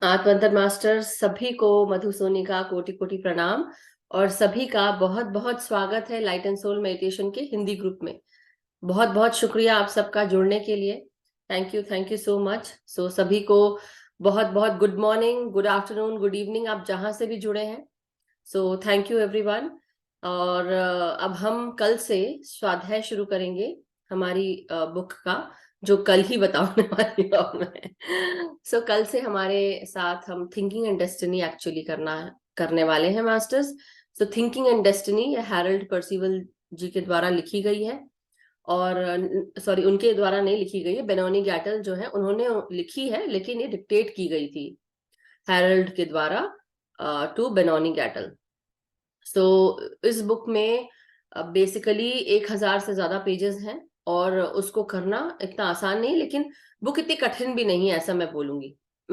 आत्मंतर master सभी को मधु सोनी का कोटि कोटि प्रणाम और सभी का बहुत बहुत स्वागत है लाइट एंड सोल मेडिटेशन के हिंदी ग्रुप में। बहुत बहुत शुक्रिया आप सबका जुड़ने के लिए। Thank you so much. So सभी को बहुत बहुत good morning, good afternoon, good evening, आप जहां से भी जुड़े हैं। So thank you everyone. और अब हम कल से स्वाध्याय शुरू करेंगे हमारी बुक का, जो कल ही बताने वाली हूँ मैं। सो कल से हमारे साथ हम थिंकिंग एंड डेस्टिनी एक्चुअली करने वाले हैं masters. So thinking and destiny ये हैरल्ड पर्सिवल जी के द्वारा लिखी गई है, और सॉरी उनके द्वारा नहीं लिखी गई है, बेनोनी गैटल जो है उन्होंने लिखी है, लेकिन ये डिक्टेट की गई थी हैरल्ड के द्वारा टू बेनोनी गैटल। सो इस बुक में बेसिकली 1000 से ज्यादा पेजेस हैं, और उसको करना इतना आसान नहीं, लेकिन बुक इतनी कठिन भी नहीं है ऐसा मैं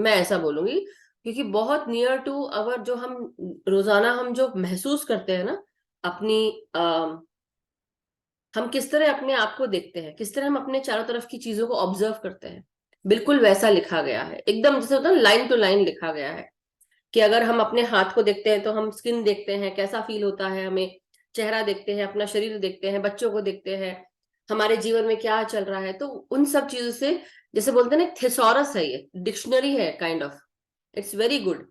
ऐसा बोलूंगी, क्योंकि बहुत नियर टू अवर जो हम रोजाना हम जो महसूस करते हैं ना अपनी, हम किस तरह अपने आप को देखते हैं, किस तरह हम अपने चारों तरफ की चीजों को ऑब्जर्व करते हैं, बिल्कुल वैसा लिखा गया है, एकदम जैसे होता है लाइन टू लाइन लिखा गया है। कि अगर हम अपने हाथ को देखते हैं तो हम स्किन देखते हैं, कैसा फील होता है हमें, चेहरा देखते हैं, अपना शरीर देखते हैं, बच्चों को देखते हैं, हमारे जीवन में क्या चल रहा है, तो उन सब चीजों से, जैसे बोलते हैं ना, थेसॉरस है, ये डिक्शनरी है kind of. It's very good.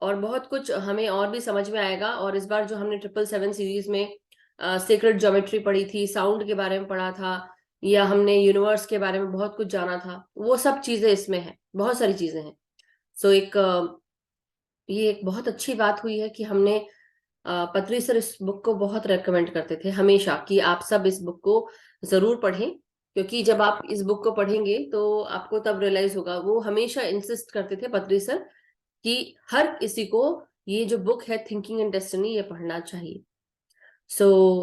और बहुत कुछ हमें और भी समझ में आएगा। और इस बार जो हमने 777 सीरीज में सीक्रेट ज्योमेट्री पढ़ी थी, साउंड के बारे में पढ़ा था, या हमने यूनिवर्स के बारे में बहुत कुछ जाना था, वो सब चीजें इसमें है, बहुत सारी चीजें हैं। सो ये एक बहुत अच्छी बात हुई है कि हमने पत्री सर इस बुक को बहुत रेकमेंड करते थे हमेशा कि आप सब इस बुक को जरूर पढ़ें, क्योंकि जब आप इस बुक को पढ़ेंगे तो आपको तब रियलाइज होगा। वो हमेशा इंसिस्ट करते थे पत्री सर कि हर किसी को ये जो बुक है थिंकिंग एंड डेस्टिनी ये पढ़ना चाहिए। सो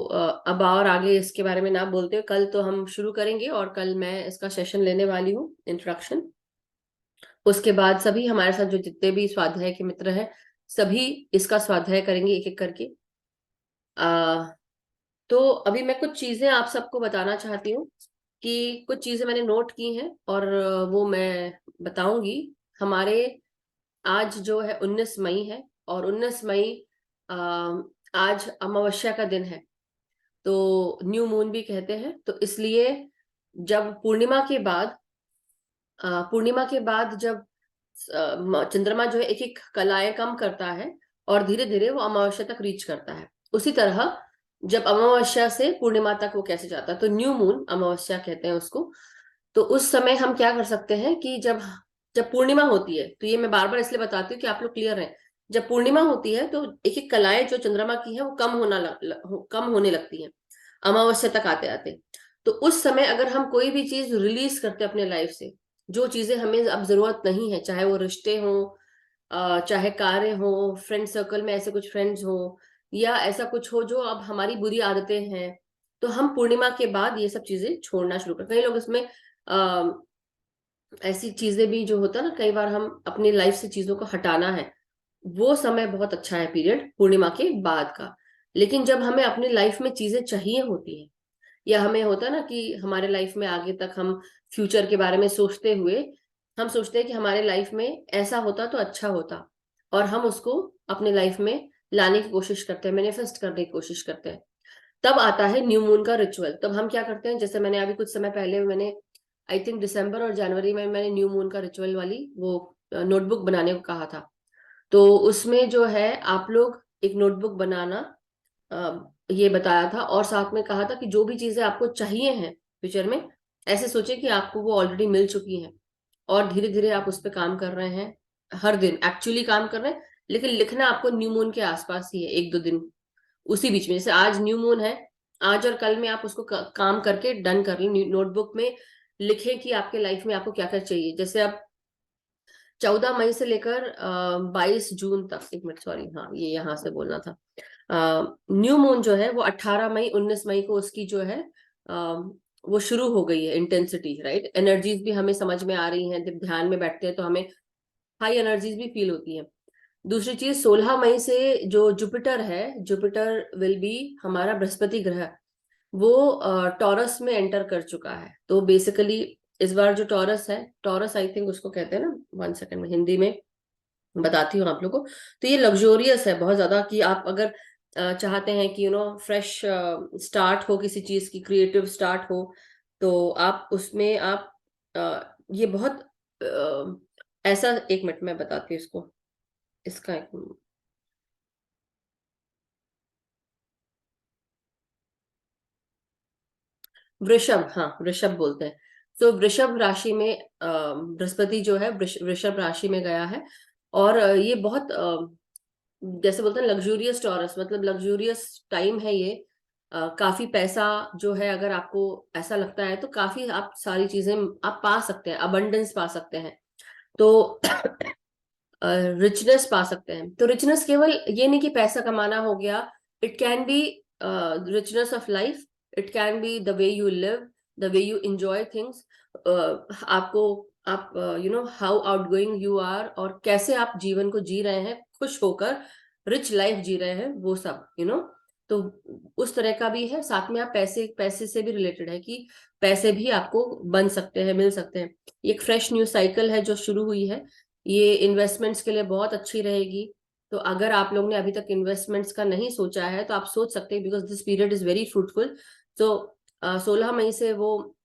अब और आगे इसके बारे में ना बोलते हुए कल तो हम शुरू करेंगे, और कल मैं इसका सेशन लेने वाली हूँ, इंट्रोडक्शन। उसके बाद सभी हमारे साथ जो जितने भी स्वाध्याय के मित्र हैं सभी इसका स्वाध्याय करेंगे एक एक करके। तो अभी मैं कुछ चीजें आप सबको बताना चाहती हूँ कि कुछ चीजें मैंने नोट की हैं, और वो मैं बताऊंगी। हमारे आज जो है 19 मई है, और 19 मई आज अमावस्या का दिन है, तो न्यू मून भी कहते हैं। तो इसलिए जब पूर्णिमा के बाद जब चंद्रमा जो है एक एक कलाएं कम करता है, और धीरे धीरे वो अमावस्या तक रीच करता है, उसी तरह जब अमावस्या से पूर्णिमा तक वो कैसे जाता है, तो न्यू मून अमावस्या कहते हैं उसको। तो उस समय हम क्या कर सकते हैं कि जब जब पूर्णिमा होती है, तो ये मैं बार बार इसलिए बताती हूँ कि आप लोग क्लियर हैं। जब पूर्णिमा होती है तो एक एक कलाएं जो चंद्रमा की है वो कम होने लगती हैं अमावस्या तक आते आते। तो उस समय अगर हम कोई भी चीज रिलीज करते हैं अपने लाइफ से, जो चीजें हमें अब जरूरत नहीं है, चाहे वो रिश्ते हो, चाहे कार्य हो, फ्रेंड सर्कल में ऐसे कुछ फ्रेंड्स हो, या ऐसा कुछ हो जो अब हमारी बुरी आदतें हैं, तो हम पूर्णिमा के बाद ये सब चीजें छोड़ना शुरू करते हैं। कई लोग इसमें ऐसी चीजें भी जो होता है ना, कई बार हम अपनी लाइफ से चीजों को हटाना है, वो समय बहुत अच्छा है पीरियड पूर्णिमा के बाद का। लेकिन जब हमें अपनी लाइफ में चीजें चाहिए होती है, या हमें होता है ना कि हमारे लाइफ में आगे तक हम फ्यूचर के बारे में सोचते हुए हम सोचते हैं कि हमारे लाइफ में ऐसा होता तो अच्छा होता, और हम उसको अपने लाइफ में लाने की कोशिश करते हैं, मैनिफेस्ट करने की कोशिश करते हैं। तब आता है न्यू मून का रिचुअल। तब हम क्या करते हैं, जैसे मैंने अभी कुछ समय पहले मैंने आई थिंक दिसंबर और जनवरी में मैंने न्यू मून का रिचुअल वाली वो नोटबुक बनाने को कहा था। तो उसमें जो है आप लोग एक नोटबुक बनाना ये बताया था, और साथ में कहा था कि जो भी चीजें आपको चाहिए हैं फ्यूचर में, ऐसे सोचे कि आपको वो ऑलरेडी मिल चुकी हैं, और धीरे धीरे आप उस पर काम कर रहे हैं, हर दिन एक्चुअली काम कर रहे हैं। लेकिन लिखना आपको न्यू मून के आसपास ही है, 1-2 दिन उसी बीच में। जैसे आज न्यू मून है, आज और कल में आप उसको काम करके डन कर लें, नोटबुक में लिखें कि आपके लाइफ में आपको क्या क्या चाहिए। जैसे अब 14 मई से लेकर 22 जून तक, एक मिनट सॉरी, हाँ ये यहाँ से बोलना था। न्यू मून जो है वो 18 मई 19 मई को उसकी जो है वो शुरू हो गई है इंटेंसिटी, राइट। एनर्जीज भी हमें समझ में आ रही हैं, जब ध्यान में बैठते हैं तो हमें हाई एनर्जीज भी फील होती है। दूसरी चीज, 16 मई से जो जुपिटर है, जुपिटर विल बी हमारा बृहस्पति ग्रह, वो टॉरस में एंटर कर चुका है। तो बेसिकली इस बार जो टॉरस है, टॉरस आई थिंक उसको कहते हैं ना, 1 सेकंड में हिंदी में बताती हूँ आप लोगों को। तो ये लग्जोरियस है बहुत ज्यादा, कि आप अगर चाहते हैं कि फ्रेश स्टार्ट हो, किसी चीज की क्रिएटिव स्टार्ट हो, तो आप उसमें आप ये बहुत ऐसा, एक मिनट में बताती हूँ इसको, इसका वृषभ, हाँ वृषभ बोलते हैं। तो वृषभ राशि में बृहस्पति जो है वृषभ राशि में गया है। और ये बहुत जैसे बोलते हैं लग्जूरियस टॉरस, मतलब लग्जूरियस टाइम है ये। काफी पैसा जो है, अगर आपको ऐसा लगता है तो काफी आप सारी चीजें आप पा सकते हैं, अबंडेंस पा सकते हैं। तो रिचनेस पा सकते हैं। तो रिचनेस केवल ये नहीं कि पैसा कमाना हो गया, it can be richness of life, it can be the way you live, the way you enjoy things. आपको, आप हाउ आउटगोइंग यू आर, और कैसे आप जीवन को जी रहे हैं खुश होकर, रिच लाइफ जी रहे हैं, वो सब तो उस तरह का भी है। साथ में आप पैसे पैसे से भी रिलेटेड है, कि पैसे भी आपको बन सकते हैं, मिल सकते हैं। एक फ्रेश न्यू साइकिल है जो शुरू हुई है, ये इन्वेस्टमेंट्स के लिए बहुत अच्छी रहेगी। तो अगर आप लोग ने अभी तक इन्वेस्टमेंट्स का नहीं सोचा है तो आप सोच सकते हैं, because this period is very fruitful. तो 16 मई से वो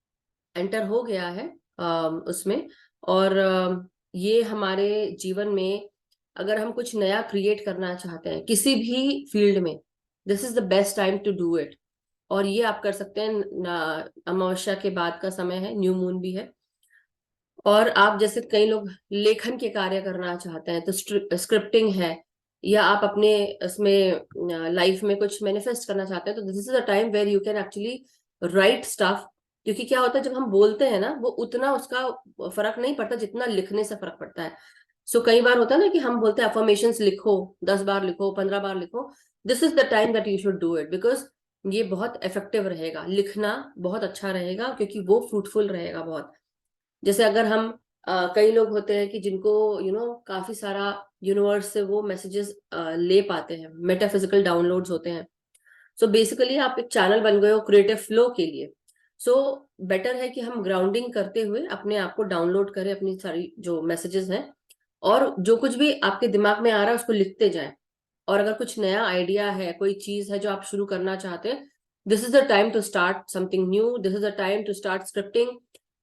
एंटर हो गया है उसमें। और ये हमारे जीवन में, अगर हम कुछ नया क्रिएट करना चाहते हैं किसी भी फील्ड में, this is the best time to do it. और ये आप कर सकते हैं, अमावस्या के बाद का समय है, न्यू मून भी है। और आप जैसे कई लोग लेखन के कार्य करना चाहते हैं, तो स्क्रिप्टिंग है, या आप अपने इसमें लाइफ में कुछ मैनिफेस्ट करना चाहते हैं, तो this is a time where you can actually write stuff. क्योंकि क्या होता है, जब हम बोलते हैं ना, वो उतना उसका फर्क नहीं पड़ता जितना लिखने से फर्क पड़ता है। सो कई बार होता है ना कि हम बोलते हैं अफर्मेशंस लिखो, 10 बार लिखो, 15 बार लिखो। This is the time that you should do it, because ये बहुत इफेक्टिव रहेगा, लिखना बहुत अच्छा रहेगा, क्योंकि वो फ्रूटफुल रहेगा बहुत। जैसे अगर हम कई लोग होते हैं कि जिनको काफी सारा यूनिवर्स से वो मैसेजेस ले पाते हैं, मेटाफिजिकल डाउनलोड्स होते हैं। सो बेसिकली आप एक चैनल बन गए हो क्रिएटिव फ्लो के लिए। सो बेटर है कि हम ग्राउंडिंग करते हुए अपने आप को डाउनलोड करें, अपनी सारी जो मैसेजेस हैं, और जो कुछ भी आपके दिमाग में आ रहा है उसको लिखते जाएं। और अगर कुछ नया आइडिया है, कोई चीज है जो आप शुरू करना चाहते हैं, this is the time to start something new, this is the time to start scripting.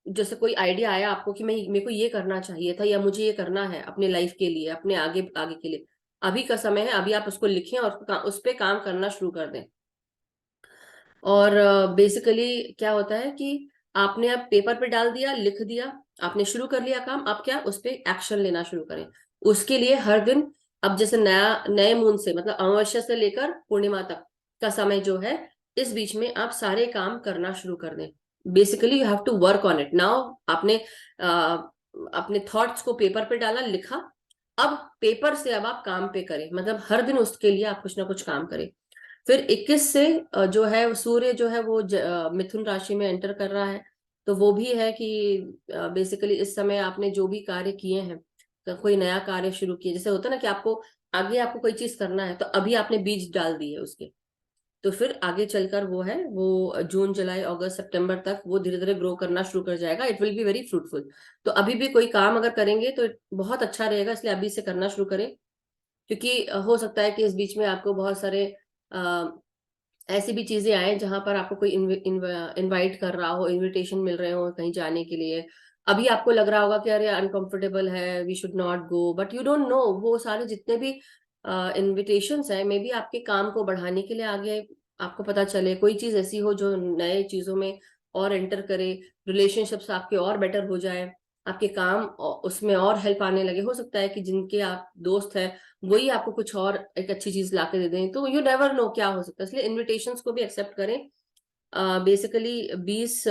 जैसे कोई आइडिया आया आपको कि मैं मेरे को ये करना चाहिए था, या मुझे ये करना है अपने लाइफ के लिए, अपने आगे आगे के लिए, अभी का समय है, अभी आप उसको लिखें और उस पर काम करना शुरू कर दें। और बेसिकली क्या होता है कि आपने अब पेपर पे डाल दिया, लिख दिया, आपने शुरू कर लिया काम, आप क्या उस पे एक्शन लेना शुरू करें। उसके लिए हर दिन, अब जैसे नए मून से, मतलब अमावस्या से लेकर पूर्णिमा तक का समय जो है, इस बीच में आप सारे काम करना शुरू कर दें। Basically you have to work on it now. आपने अपने थॉट्स को पेपर पे डाला, लिखा, अब पेपर से अब आप काम पे करें, मतलब हर दिन उसके लिए आप कुछ ना कुछ काम करें। फिर 21 से जो है सूर्य जो है वो मिथुन राशि में एंटर कर रहा है। तो वो भी है कि बेसिकली इस समय आपने जो भी कार्य किए हैं, तो कोई नया कार्य शुरू किए, जैसे होता है ना कि आपको आगे आपको कोई चीज करना है, तो अभी आपने बीज डाल दिए उसके, तो फिर आगे चलकर वो है, वो जून जुलाई अगस्त सितंबर तक वो धीरे धीरे ग्रो करना शुरू कर जाएगा, it will be very fruitful. तो अभी भी कोई काम अगर करेंगे तो बहुत अच्छा रहेगा, इसलिए अभी से करना शुरू करें। क्योंकि हो सकता है कि इस बीच में आपको बहुत सारे ऐसी भी चीजें आए जहां पर आपको कोई इनवाइट कर रहा हो, इनविटेशन मिल रहे हो कहीं जाने के लिए। अभी आपको लग रहा होगा कि अरे अनकंफर्टेबल है, we should not go, but you don't know, वो सारे जितने भी इनविटेशंस हैं, मे बी आपके काम को बढ़ाने के लिए आगे आपको पता चले, कोई चीज ऐसी हो जो नए चीजों में और एंटर करे, रिलेशनशिप्स आपके और बेटर हो जाए, आपके काम उसमें और हेल्प आने लगे। हो सकता है कि जिनके आप दोस्त हैं वही आपको कुछ और एक अच्छी चीज ला के दे दें, तो यू नेवर नो क्या हो सकता है, इसलिए इनविटेशंस को भी एक्सेप्ट करें। बेसिकली 20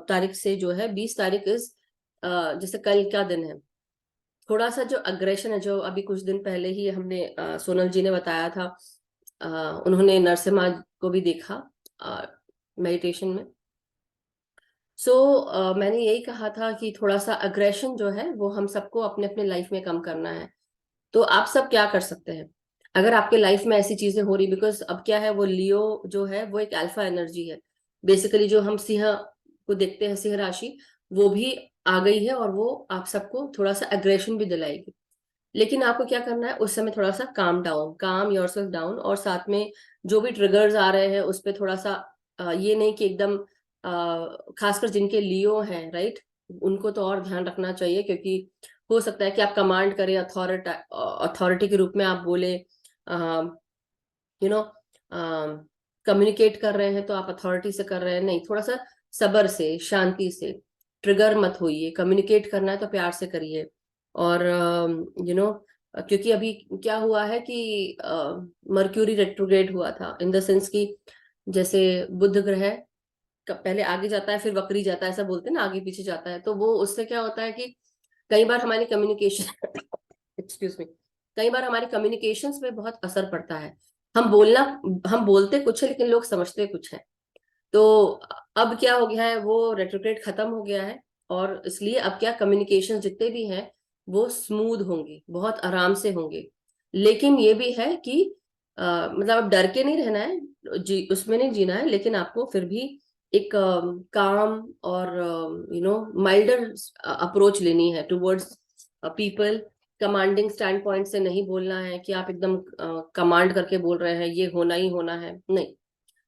तारीख से जो है, 20 तारीख इज जैसे कल क्या दिन है, थोड़ा सा जो अग्रेशन है, जो अभी कुछ दिन पहले ही हमने सोनल जी ने बताया था, उन्होंने नरसिम्हा को भी देखा मेडिटेशन में। सो मैंने यही कहा था कि थोड़ा सा अग्रेशन जो है वो हम सबको अपने अपने लाइफ में कम करना है। तो आप सब क्या कर सकते हैं, अगर आपके लाइफ में ऐसी चीजें हो रही, बिकॉज अब क्या है, वो लियो जो है वो एक अल्फा एनर्जी है। बेसिकली जो हम सिंह को देखते हैं, सिंह राशि, वो भी आ गई है, और वो आप सबको थोड़ा सा अग्रेशन भी दिलाएगी। लेकिन आपको क्या करना है उस समय, थोड़ा सा काम योरसेल्फ डाउन, और साथ में जो भी ट्रिगर्स आ रहे हैं उस पर थोड़ा सा ये नहीं कि एकदम खासकर जिनके लियो हैं, राइट, उनको तो और ध्यान रखना चाहिए, क्योंकि हो सकता है कि आप कमांड करें, अथॉरिटी के रूप में आप बोले, यू नो कम्युनिकेट कर रहे हैं तो आप अथॉरिटी से कर रहे हैं, नहीं, थोड़ा सा सब्र से, शांति से, ट्रिगर मत होइए, कम्युनिकेट करना है तो प्यार से करिए। और क्योंकि अभी क्या हुआ है कि मर्क्यूरी रेट्रोग्रेड हुआ था, इन द सेंस कि जैसे बुध ग्रह पहले आगे जाता है फिर वक्री जाता है, ऐसा बोलते हैं ना, आगे पीछे जाता है, तो वो उससे क्या होता है कि कई बार हमारी कम्युनिकेशन एक्सक्यूज मी, कई बार हमारी कम्युनिकेशंस में बहुत असर पड़ता है। हम बोलना हम बोलते कुछ है लेकिन लोग समझते कुछ है। तो अब क्या हो गया है, वो रेट्रोग्रेड खत्म हो गया है, और इसलिए अब क्या, कम्युनिकेशन जितने भी हैं वो स्मूथ होंगे, बहुत आराम से होंगे। लेकिन ये भी है कि मतलब अब डर के नहीं रहना है, उसमें नहीं जीना है, लेकिन आपको फिर भी एक काम और माइल्डर अप्रोच लेनी है towards people. Commanding stand point से नहीं बोलना है कि आप एकदम कमांड करके बोल रहे हैं ये होना ही होना है, नहीं,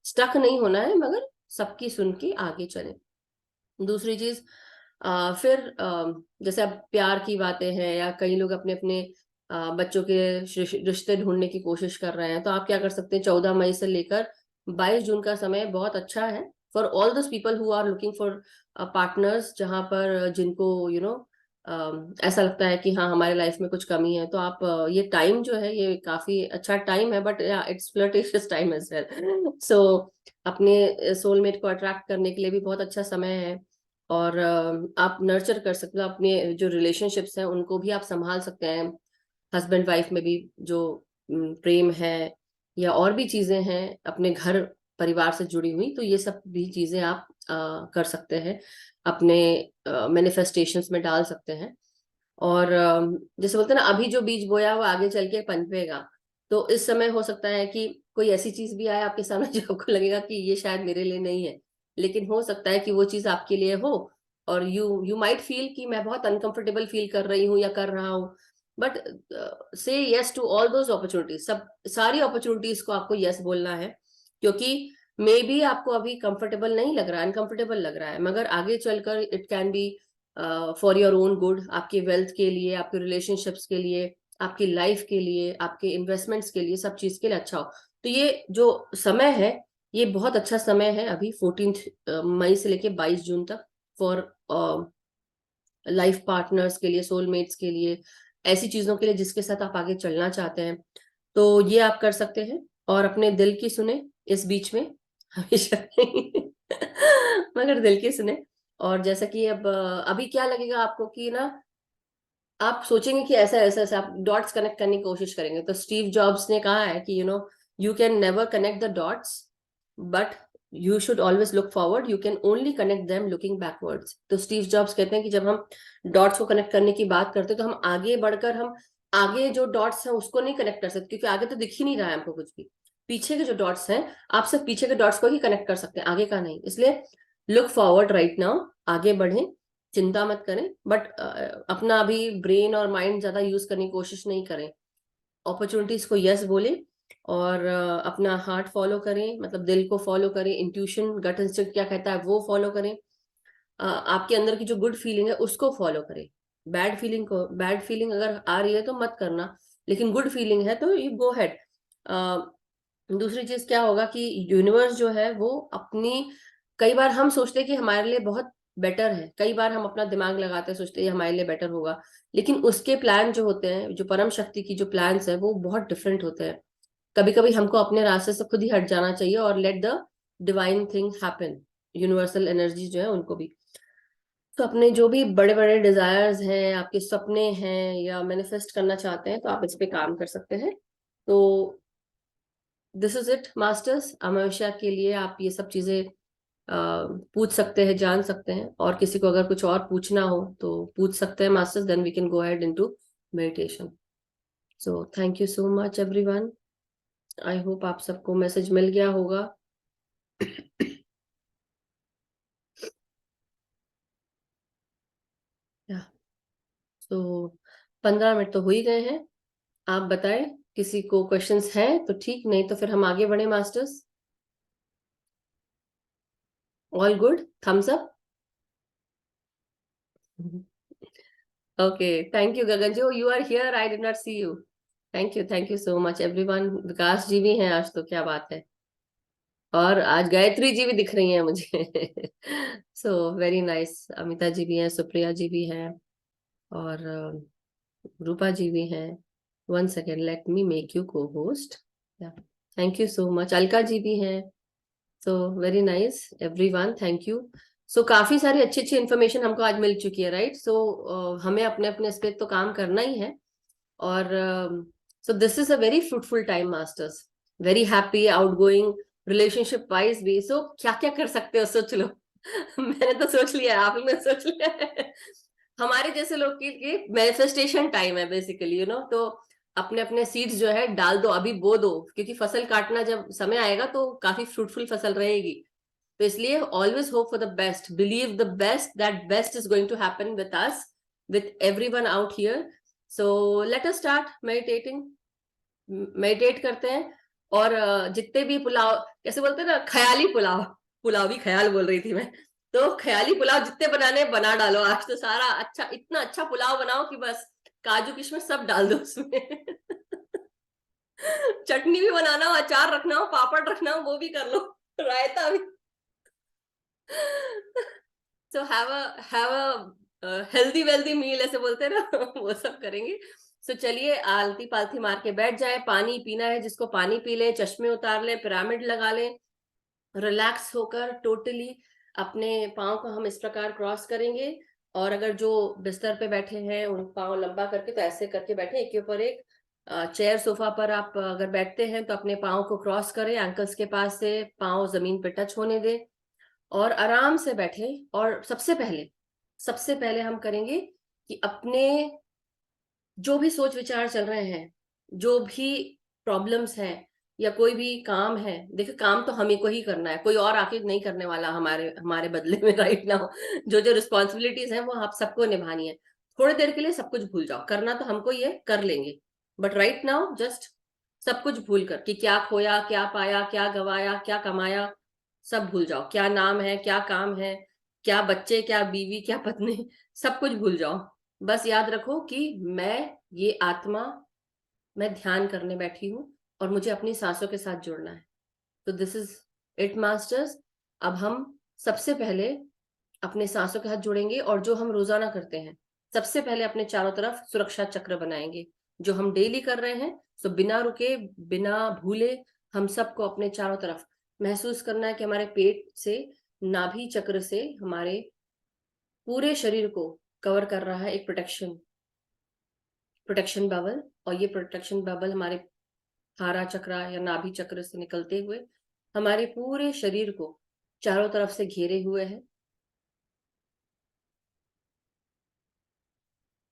स्टक नहीं होना है, मगर सबकी सुन के आगे चले। दूसरी चीज, फिर जैसे अब प्यार की बातें हैं, या कई लोग अपने अपने बच्चों के रिश्ते ढूंढने की कोशिश कर रहे हैं, तो आप क्या कर सकते हैं, 14 मई से लेकर 22 जून का समय बहुत अच्छा है for all those people who are looking for partners, जहां पर जिनको ऐसा लगता है कि हाँ हमारे लाइफ में कुछ कमी है, तो आप ये टाइम जो है ये काफी अच्छा टाइम है, but it's flirtatious time as well. So अपने सोलमेट को अट्रैक्ट करने के लिए भी बहुत अच्छा समय है। और आप नर्चर कर सकते हो अपने जो रिलेशनशिप्स हैं, उनको भी आप संभाल सकते हैं, हस्बैंड वाइफ में भी जो प्रेम है, या और भी चीजें हैं अपने घर परिवार से जुड़ी हुई, तो ये सब भी चीजें आप कर सकते हैं, अपने मैनिफेस्टेशंस में डाल सकते हैं। और जैसे बोलते हैं ना, अभी जो बीज बोया वो आगे चल के पनपेगा। तो इस समय हो सकता है कि कोई ऐसी चीज भी आए आपके सामने जो आपको लगेगा कि ये शायद मेरे लिए नहीं है, लेकिन हो सकता है कि वो चीज आपके लिए हो। और यू माइट फील कि मैं बहुत अनकंफर्टेबल फील कर रही हूँ या कर रहा हूँ, but say yes to all those opportunities, सब सारी अपॉर्चुनिटीज को आपको यस बोलना है, क्योंकि मे बी आपको अभी कंफर्टेबल नहीं लग रहा है, अनकंफर्टेबल लग रहा है, मगर आगे चलकर it can be for your own good, आपके वेल्थ के लिए, आपके रिलेशनशिप्स के लिए, आपकी लाइफ के लिए, आपके इन्वेस्टमेंट्स के लिए, सब चीज के लिए अच्छा हो। तो ये जो समय है ये बहुत अच्छा समय है अभी, 14 मई से लेके 22 जून तक, फॉर लाइफ पार्टनर्स के लिए, सोलमेट्स के लिए, ऐसी चीजों के लिए जिसके साथ आप आगे चलना चाहते हैं। तो ये आप कर सकते हैं, और अपने दिल की सुने इस बीच में, हमेशा नहीं, मगर दिल की सुने। और जैसा कि अब अभी क्या लगेगा आपको कि ना, आप सोचेंगे कि ऐसा ऐसा ऐसा, आप डॉट्स कनेक्ट करने की कोशिश करेंगे, तो स्टीव जॉब्स ने कहा है कि you can never connect the dots, but you should always look forward, you can only connect them looking backwards. तो स्टीव जॉब्स कहते हैं कि जब हम डॉट्स को कनेक्ट करने की बात करते हैं तो हम आगे बढ़कर, हम आगे जो डॉट्स हैं उसको नहीं कनेक्ट कर सकते, क्योंकि आगे तो दिख ही नहीं रहा है हमको कुछ भी। पीछे के जो डॉट्स हैं, आप सिर्फ पीछे के डॉट्स को ही कनेक्ट कर सकते हैं, आगे का नहीं। इसलिए लुक फॉरवर्ड राइट नाउ, आगे बढ़ें, चिंता मत करें, बट अपना अभी ब्रेन और माइंड ज्यादा यूज करने की कोशिश नहीं करें, अपॉर्चुनिटीज को यस बोले, और अपना हार्ट फॉलो करें, मतलब दिल को फॉलो करें, इंट्यूशन, गट इंस्टिंक्ट क्या कहता है वो फॉलो करें, आपके अंदर की जो गुड फीलिंग है उसको फॉलो करें। बैड फीलिंग अगर आ रही है तो मत करना, लेकिन गुड फीलिंग है तो यू गो हेड। दूसरी चीज क्या होगा कि यूनिवर्स जो है वो अपनी, कई बार हम सोचते हैं कि हमारे लिए बहुत बेटर है, कई बार हम अपना दिमाग लगाते हैं, सोचते हैं ये हमारे लिए बेटर होगा, लेकिन उसके प्लान जो होते हैं, जो परम शक्ति की जो प्लान्स है वो बहुत डिफरेंट होते हैं। कभी कभी हमको अपने रास्ते से खुद ही हट जाना चाहिए और let the divine thing happen, universal energy जो है उनको भी। तो अपने जो भी बड़े बड़े डिजायर्स हैं, आपके सपने हैं, या मैनिफेस्ट करना चाहते हैं, तो आप इस पे काम कर सकते हैं। तो दिस इज इट मास्टर्स, अमावस्या के लिए आप ये सब चीजें पूछ सकते हैं, जान सकते हैं, और किसी को अगर कुछ और पूछना हो तो पूछ सकते हैं masters, then we can go ahead into meditation. So thank you so much everyone, I hope आप सबको मैसेज मिल गया होगा। या सो 15 मिनट तो हो ही गए हैं। आप बताएं, किसी को क्वेश्चंस हैं तो ठीक, नहीं तो फिर हम आगे बढ़े masters. All good, thumbs up. Okay, thank you Gagan ji, you are here, I did not see you. Thank you so much everyone. Vikas ji भी हैं आज तो, क्या बात है। और आज गायत्री जी भी दिख रही हैं मुझे। So very nice. Amita ji भी हैं, सुप्रिया जी भी हैं, और रूपा जी भी हैं। One second, let me make you को host. Thank you so much. Alka ji भी हैं। So very nice everyone, thank you. So काफी सारी अच्छी अच्छी इन्फॉर्मेशन हमको आज मिल चुकी है, राइट। सो हमें अपने अपने इस पे तो काम करना ही है। और so this is a very fruitful time masters, very happy, outgoing, relationship wise भी। सो क्या क्या कर सकते हो सोच लो। मैंने तो सोच लिया, आप लोगों ने सोच लिया है। हमारे जैसे लोग की मैनिफेस्टेशन टाइम है बेसिकली, तो अपने अपने सीड्स जो है डाल दो, अभी बो दो, क्योंकि फसल काटना जब समय आएगा तो काफी फ्रूटफुल फसल रहेगी। तो इसलिए always hope for the best, believe the best, that best is going to happen with us, with everyone out here. So let us start meditating. Meditate करते हैं। और जितने भी पुलाव, कैसे बोलते हैं ना, ख्याली पुलाव, पुलाव भी ख्याल बोल रही थी मैं। तो ख्याली पुलाव जितने बनाने बना डालो आज तो, सारा अच्छा, इतना अच्छा पुलाव बनाओ कि बस काजू किशमिश सब डाल दो उसमें। चटनी भी बनाना हो, अचार रखना हो, पापड़ रखना हो, वो भी कर लो, रायता भी। So have a healthy wealthy meal, ऐसे बोलते हैं ना। वो सब करेंगे। सो चलिए, आलती पालती मार के बैठ जाए। पानी पीना है जिसको पानी पी ले, चश्मे उतार ले, पिरामिड लगा ले, रिलैक्स होकर टोटली अपने पाँव को हम इस प्रकार क्रॉस करेंगे। और अगर जो बिस्तर पे बैठे हैं उन पाँव लंबा करके, तो ऐसे करके बैठे एक के ऊपर एक। चेयर सोफा पर आप अगर बैठते हैं तो अपने पाँव को क्रॉस करें, एंकल्स के पास से पाँव जमीन पे टच होने दें, और आराम से बैठे। और सबसे पहले हम करेंगे कि अपने जो भी सोच विचार चल रहे हैं, जो भी प्रॉब्लम्स हैं, या कोई भी काम है, देखिए काम तो हमें को ही करना है, कोई और आके नहीं करने वाला हमारे हमारे बदले में, राइट नाउ। जो जो रिस्पॉन्सिबिलिटीज हैं वो आप सबको निभानी है। थोड़ी देर के लिए सब कुछ भूल जाओ, करना तो हमको ये कर लेंगे, बट राइट नाउ जस्ट सब कुछ भूल कर, कि क्या खोया, क्या पाया, क्या गवाया, क्या कमाया, सब भूल जाओ। क्या नाम है, क्या काम है, क्या बच्चे, क्या बीवी, क्या पत्नी, सब कुछ भूल जाओ। बस याद रखो कि मैं, ये आत्मा, मैं ध्यान करने बैठी हूँ, और मुझे अपनी सांसों के साथ जुड़ना है। तो दिस इज इट मास्टर्स। अब हम सबसे पहले अपने सांसों के साथ जुड़ेंगे, और जो हम रोजाना करते हैं, सबसे पहले अपने चारों तरफ सुरक्षा चक्र बनाएंगे, जो हम डेली कर रहे हैं। सो बिना रुके, बिना भूले, हम सबको अपने चारों तरफ महसूस करना है कि हमारे पेट से, नाभि चक्र से हमारे पूरे शरीर को कवर कर रहा है एक प्रोटेक्शन, प्रोटेक्शन बबल। और ये प्रोटेक्शन बबल हमारे हारा चक्र या नाभि चक्र से निकलते हुए हमारे पूरे शरीर को चारों तरफ से घेरे हुए है।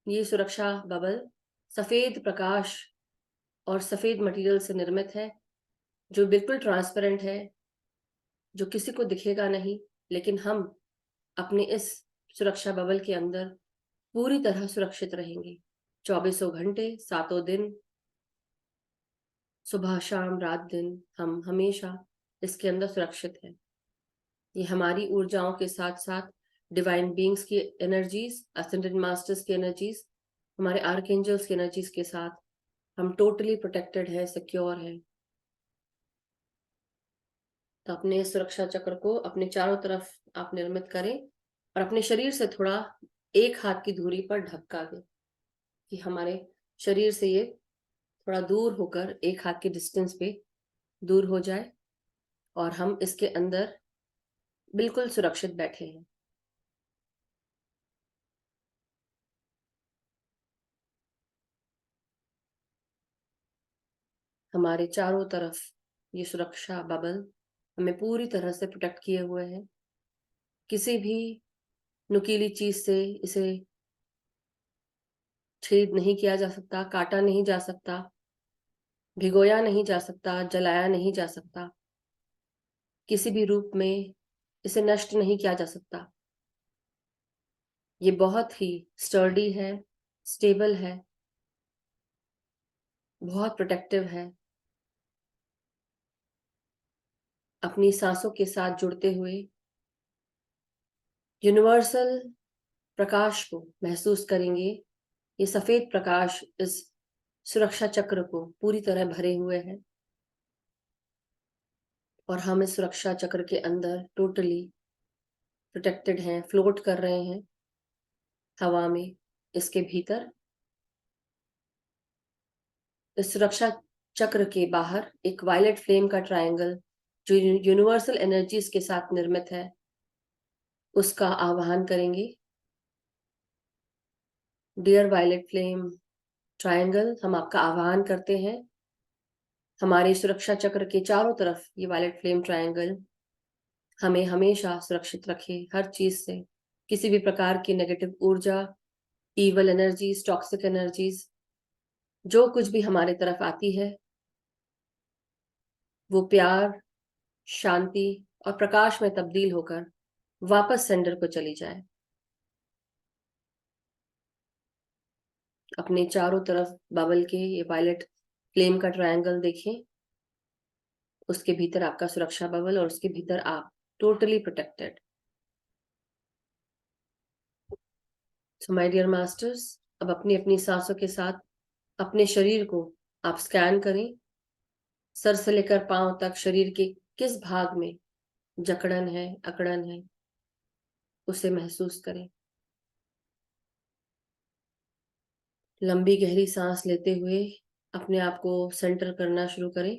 ये सुरक्षा बबल सफेद प्रकाश और सफेद मटेरियल से निर्मित है, जो बिल्कुल ट्रांसपेरेंट है, जो किसी को दिखेगा नहीं, लेकिन हम अपने इस सुरक्षा बबल के अंदर पूरी तरह सुरक्षित रहेंगे। 2400 घंटे, 7 दिन, सुबह शाम रात दिन, हम हमेशा इसके अंदर सुरक्षित हैं। ये हमारी ऊर्जाओं के साथ साथ डिवाइन बीइंग्स की एनर्जीज, असेंडेंट मास्टर्स की एनर्जीज, हमारे आर्कएंजल्स की एनर्जीज के साथ हम टोटली प्रोटेक्टेड है, सिक्योर है। तो अपने सुरक्षा चक्र को अपने चारों तरफ आप निर्मित करें, और अपने शरीर से थोड़ा एक हाथ की दूरी पर ढका दें, कि हमारे शरीर से ये थोड़ा दूर होकर एक हाथ के डिस्टेंस पे दूर हो जाए, और हम इसके अंदर बिल्कुल सुरक्षित बैठे हैं। हमारे चारों तरफ ये सुरक्षा बबल हमें पूरी तरह से प्रोटेक्ट किए हुए हैं। किसी भी नुकीली चीज से इसे छेद नहीं किया जा सकता, काटा नहीं जा सकता, भिगोया नहीं जा सकता, जलाया नहीं जा सकता, किसी भी रूप में इसे नष्ट नहीं किया जा सकता। ये बहुत ही स्टर्डी है, स्टेबल है, बहुत प्रोटेक्टिव है। अपनी सांसों के साथ जुड़ते हुए यूनिवर्सल प्रकाश को महसूस करेंगे। ये सफेद प्रकाश इस सुरक्षा चक्र को पूरी तरह भरे हुए है और हम इस सुरक्षा चक्र के अंदर टोटली प्रोटेक्टेड हैं, फ्लोट कर रहे हैं हवा में। इसके भीतर इस सुरक्षा चक्र के बाहर एक वायलेट फ्लेम का ट्रायंगल जो यूनिवर्सल एनर्जीज के साथ निर्मित है, उसका आवाहन करेंगे। डियर वायलेट फ्लेम ट्रायंगल, हम आपका आवाहन करते हैं। हमारे सुरक्षा चक्र के चारों तरफ ये वायलेट फ्लेम ट्रायंगल हमें हमेशा सुरक्षित रखे हर चीज से, किसी भी प्रकार की नेगेटिव ऊर्जा, ईवल एनर्जीज, टॉक्सिक एनर्जीज, जो कुछ भी हमारे तरफ आती है वो प्यार, शांति और प्रकाश में तब्दील होकर वापस सेंडर को चली जाए। अपने चारों तरफ बबल के ये वायलेट फ्लेम का ट्रायंगल देखें, उसके भीतर आपका सुरक्षा बबल और उसके भीतर आप totally protected. So my dear masters, अब अपनी अपनी सांसों के साथ अपने शरीर को आप स्कैन करें। सर से लेकर पांव तक शरीर के किस भाग में जकड़न है, अकड़न है, उसे महसूस करें। लंबी गहरी सांस लेते हुए अपने आप को सेंटर करना शुरू करें।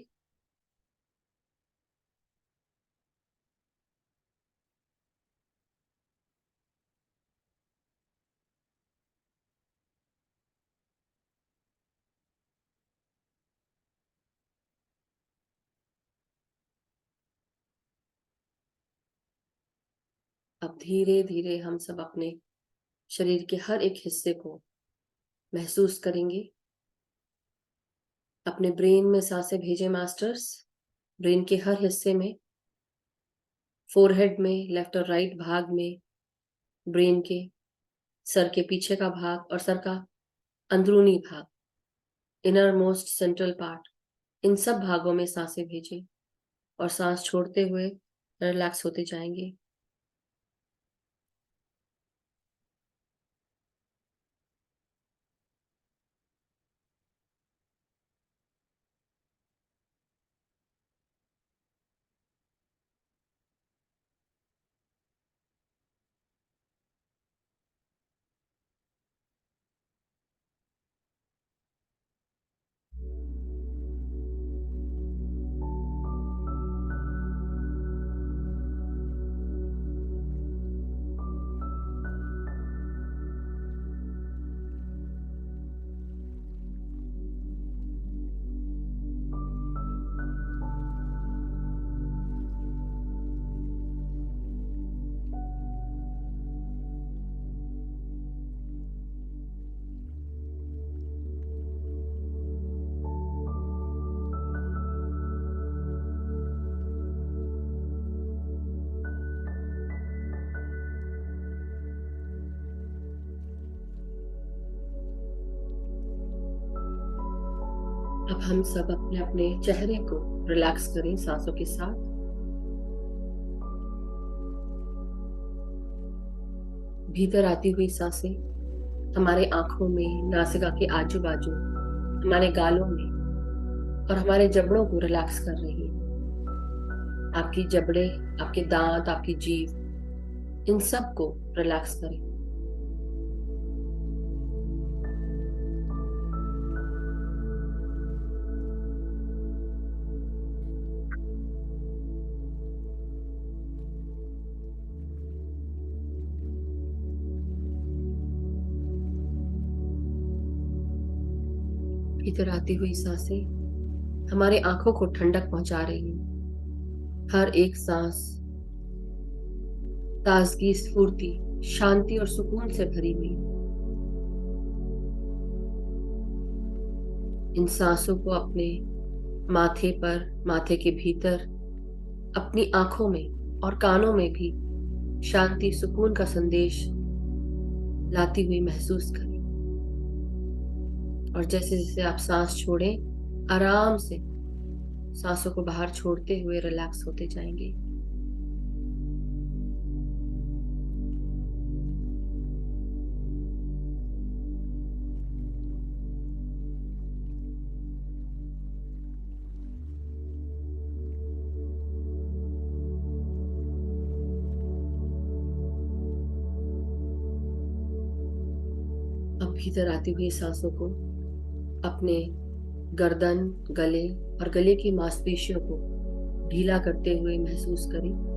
अब धीरे धीरे हम सब अपने शरीर के हर एक हिस्से को महसूस करेंगे। अपने ब्रेन में सांसें भेजें मास्टर्स। ब्रेन के हर हिस्से में, फोरहेड में, लेफ्ट और राइट भाग में, ब्रेन के सर के पीछे का भाग और सर का अंदरूनी भाग, इनर मोस्ट सेंट्रल पार्ट, इन सब भागों में सांसें भेजें और सांस छोड़ते हुए रिलैक्स होते जाएंगे। अब हम सब अपने अपने चेहरे को रिलैक्स करें सांसों के साथ। भीतर आती हुई सांसें हमारे आंखों में, नासिका के आजू बाजू, हमारे गालों में और हमारे जबड़ों को रिलैक्स कर रही है। आपकी जबड़े, आपके दांत, आपकी जीभ, इन सब को रिलैक्स करें। भीतर आती हुई सांसें हमारे आंखों को ठंडक पहुंचा रही है। हर एक सांस ताजगी, स्फूर्ति, शांति और सुकून से भरी हुई है। इन सांसों को अपने माथे पर, माथे के भीतर, अपनी आंखों में और कानों में भी शांति, सुकून का संदेश लाती हुई महसूस करें। और जैसे जैसे आप सांस छोड़ें, आराम से सांसों को बाहर छोड़ते हुए रिलैक्स होते जाएंगे। अब भीतर आती हुई सांसों को अपने गर्दन, गले और गले की मांसपेशियों को ढीला करते हुए महसूस करें।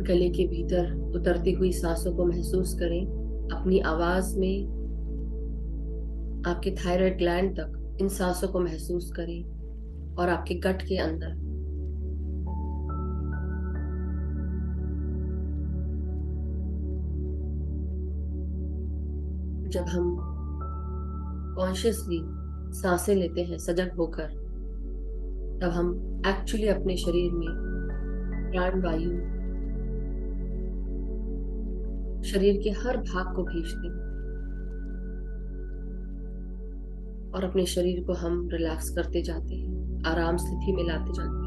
गले के भीतर उतरती हुई सांसों को महसूस करें। अपनी आवाज में आपके थायराइड ग्लैंड तक इन सांसों को महसूस करें और आपके गट के अंदर। जब हम कॉन्शियसली सांसें लेते हैं सजग होकर, तब हम एक्चुअली अपने शरीर में प्राण वायु शरीर के हर भाग को भेजते हैं और अपने शरीर को हम रिलैक्स करते जाते हैं, आराम स्थिति में लाते जाते हैं।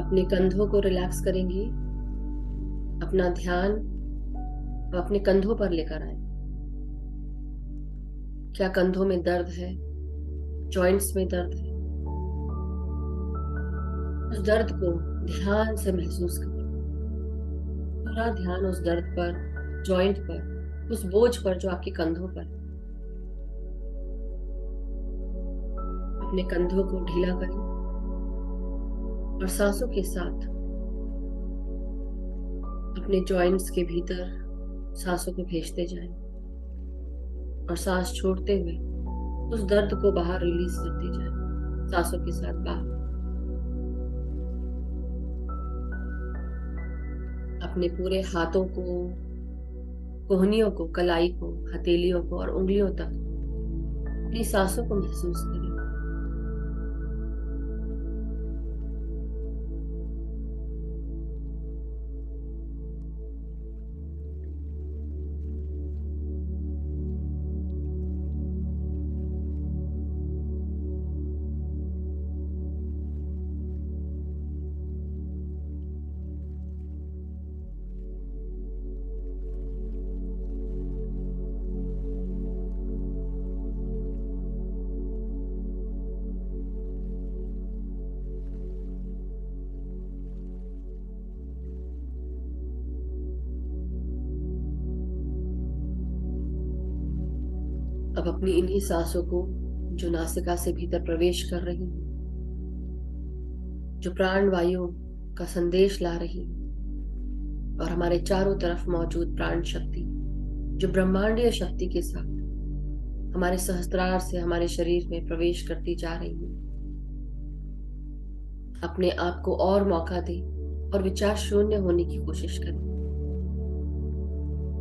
अपने कंधों को रिलैक्स करेंगे। अपना ध्यान अपने कंधों पर लेकर आए। क्या कंधों में दर्द है? जॉइंट्स में दर्द है? उस दर्द को ध्यान से महसूस करें। पूरा ध्यान उस दर्द पर, जॉइंट पर, उस बोझ पर जो आपके कंधों पर है। अपने कंधों को ढीला करें और सांसों के साथ अपने जॉइंट्स के भीतर सांसों को भेजते जाएं और सांस छोड़ते हुए उस दर्द को बाहर रिलीज करते जाएं, सांसों के साथ बाहर। अपने पूरे हाथों को, कोहनियों को, कलाई को, हथेलियों को और उंगलियों तक अपनी सांसों को महसूस करें। अब अपनी इन्हीं सांसों को जो नासिका से भीतर प्रवेश कर रही है, जो प्राण वायु का संदेश ला रही है, और हमारे चारों तरफ मौजूद प्राण शक्ति जो ब्रह्मांडीय शक्ति के साथ हमारे सहस्त्रार से हमारे शरीर में प्रवेश करती जा रही है, अपने आप को और मौका दें और विचार शून्य होने की कोशिश करें।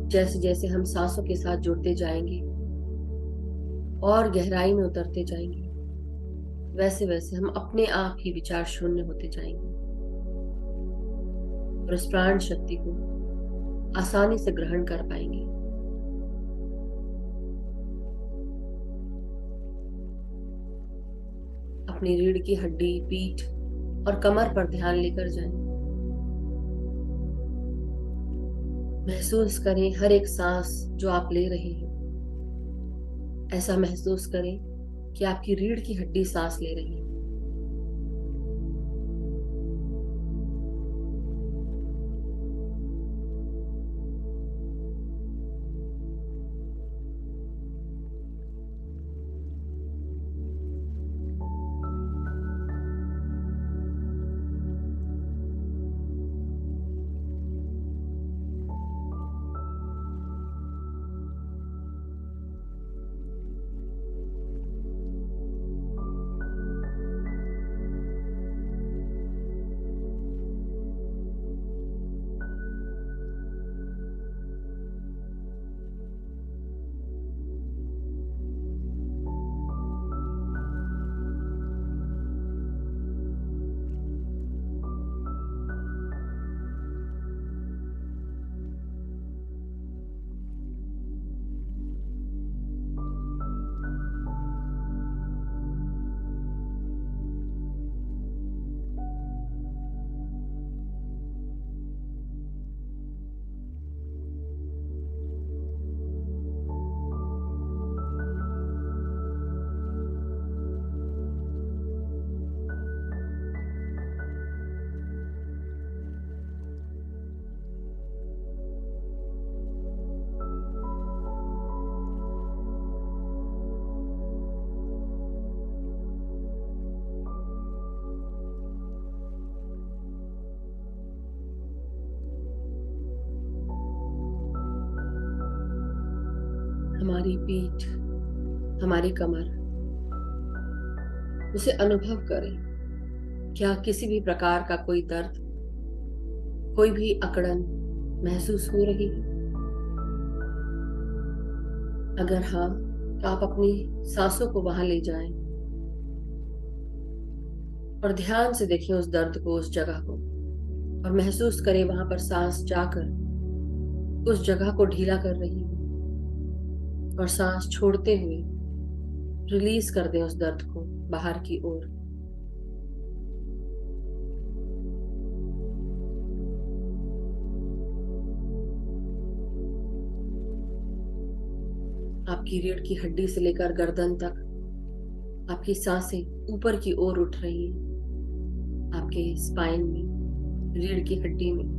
जैसे जैसे हम सांसों के साथ जुड़ते जाएंगे और गहराई में उतरते जाएंगे, वैसे वैसे हम अपने आप ही विचार शून्य होते जाएंगे और इस प्राण शक्ति को आसानी से ग्रहण कर पाएंगे। अपनी रीढ़ की हड्डी, पीठ और कमर पर ध्यान लेकर जाएं। महसूस करें हर एक सांस जो आप ले रहे हैं। ऐसा महसूस करें कि आपकी रीढ़ की हड्डी सांस ले रही है। हमारी पीठ, हमारी कमर, उसे अनुभव करें। क्या किसी भी प्रकार का कोई दर्द, कोई भी अकड़न महसूस हो रही है? अगर हाँ, तो आप अपनी सांसों को वहां ले जाएं और ध्यान से देखें उस दर्द को, उस जगह को, और महसूस करें वहां पर सांस जाकर उस जगह को ढीला कर रही है, और सांस छोड़ते हुए रिलीज कर दें उस दर्द को बाहर की ओर। आपकी रीढ़ की हड्डी से लेकर गर्दन तक आपकी सांसें ऊपर की ओर उठ रही हैं, आपके स्पाइन में, रीढ़ की हड्डी में।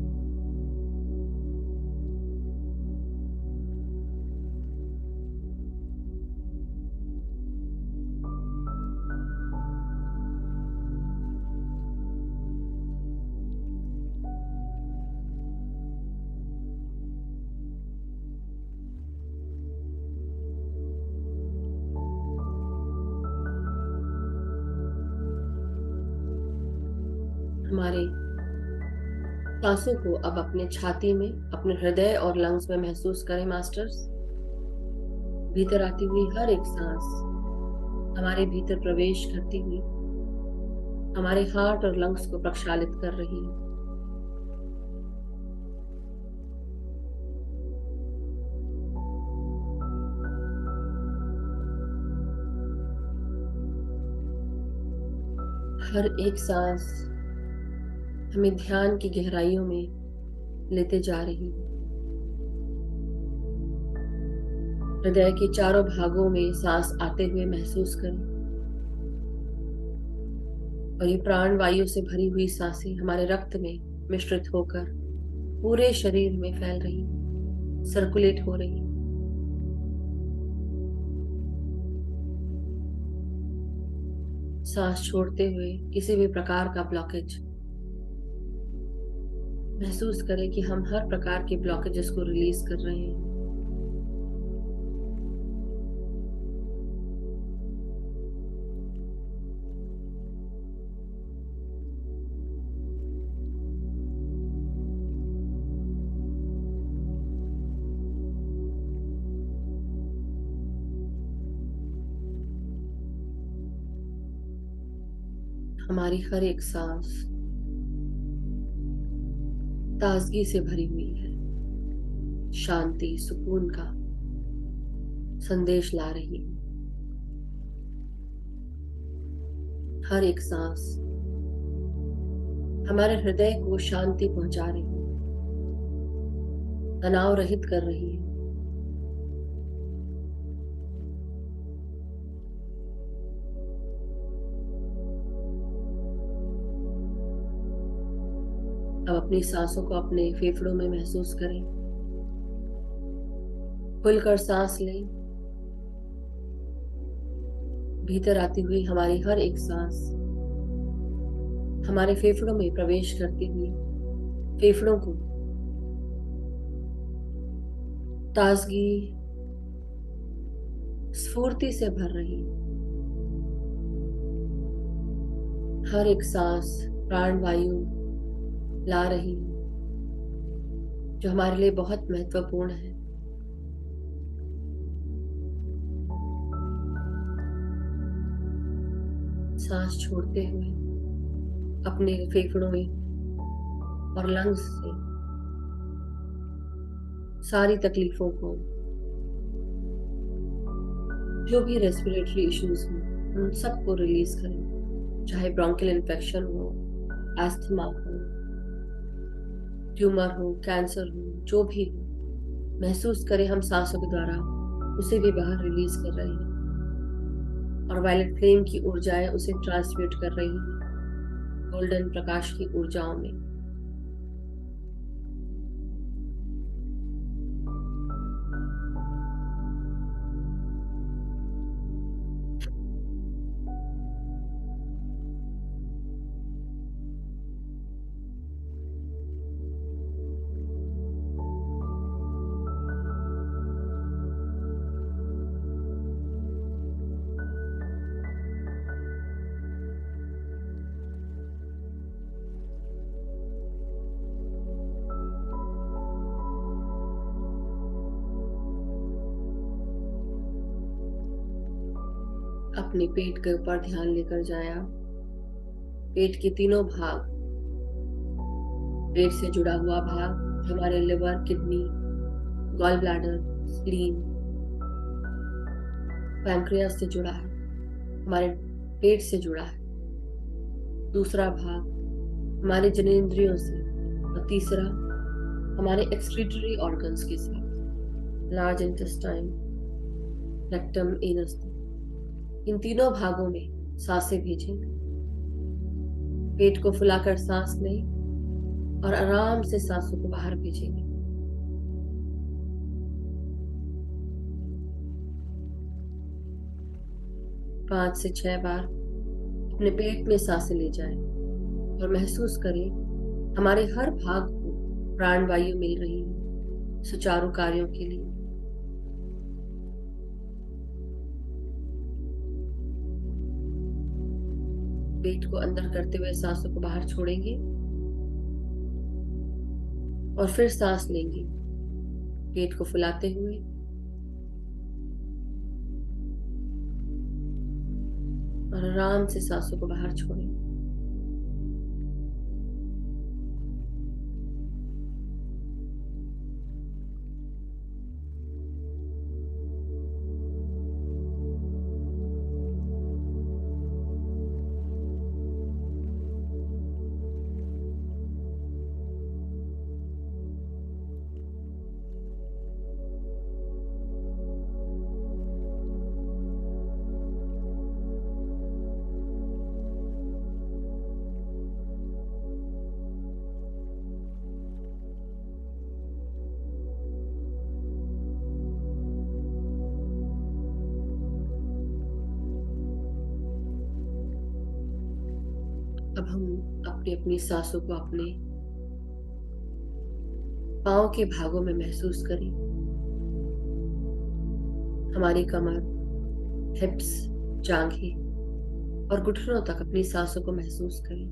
हमारे सांसों को अब अपने छाती में, अपने हृदय और लंग्स में महसूस करें मास्टर्स। भीतर आती हुई हर एक सांस हमारे भीतर प्रवेश करती हुई हमारे हार्ट और लंग्स को प्रक्षालित कर रही है। हर एक सांस हमें ध्यान की गहराइयों में लेते जा रही है। हृदय के चारों भागों में सांस आते हुए महसूस करें, और ये प्राण वायु से भरी हुई सांसें हमारे रक्त में मिश्रित होकर पूरे शरीर में फैल रही, सर्कुलेट हो रही। सांस छोड़ते हुए किसी भी प्रकार का ब्लॉकेज महसूस करें कि हम हर प्रकार के ब्लॉकेजेस को रिलीज कर रहे हैं। हमारी हर एक सांस ताजगी से भरी हुई है, शांति, सुकून का संदेश ला रही है। हर एक सांस हमारे हृदय को शांति पहुंचा रही है, तनाव रहित कर रही है। अब अपनी सांसों को अपने फेफड़ों में महसूस करें। खुलकर सांस लें। भीतर आती हुई हमारी हर एक सांस हमारे फेफड़ों में प्रवेश करती हुई फेफड़ों को ताजगी, स्फूर्ति से भर रही। हर एक सांस प्राण वायु ला रही है, जो हमारे लिए बहुत महत्वपूर्ण है। सांस छोड़ते हुए अपने फेफड़ों में और लंग्स से सारी तकलीफों को, जो भी रेस्पिरेटरी इश्यूज हो, उन सबको रिलीज करें। चाहे ब्रोंकियल इन्फेक्शन हो, एस्थमा हो, ट्यूमर हो, कैंसर हो, जो भी हो, महसूस करें हम सांसों के द्वारा उसे भी बाहर रिलीज कर रहे हैं, और वायलेट फ्लेम की ऊर्जाएं उसे ट्रांसम्यूट कर रही हैं गोल्डन प्रकाश की ऊर्जाओं में। अपने पेट के ऊपर ध्यान लेकर जाएं आप। पेट के तीनों भाग, पेट से जुड़ा हुआ भाग हमारे liver, kidney, gall bladder, spleen, pancreas से जुड़ा है, हमारे पेट से जुड़ा है। दूसरा भाग हमारे जननेंद्रियों से, और तीसरा हमारे एक्सक्रीटरी ऑर्गन्स के साथ, लार्ज इंटेस्टाइन, रेक्टम, एनस। इन तीनों भागों में सांसें भेजें। पेट को फुलाकर सांस लें और आराम से सांसों को बाहर भेजेंगे। पांच से 6 बार अपने पेट में सांसें ले जाएं और महसूस करें हमारे हर भाग को प्राण वायु मिल रही है सुचारू कार्यों के लिए। पेट को अंदर करते हुए सांसों को बाहर छोड़ेंगे और फिर सांस लेंगे, पेट को फुलाते हुए और आराम से सांसों को बाहर छोड़ें। अब हम अपनी अपनी सांसों को अपने पांव के भागों में महसूस करें। हमारी कमर, हिप्स, जांघें और घुटनों तक अपनी सांसों को महसूस करें।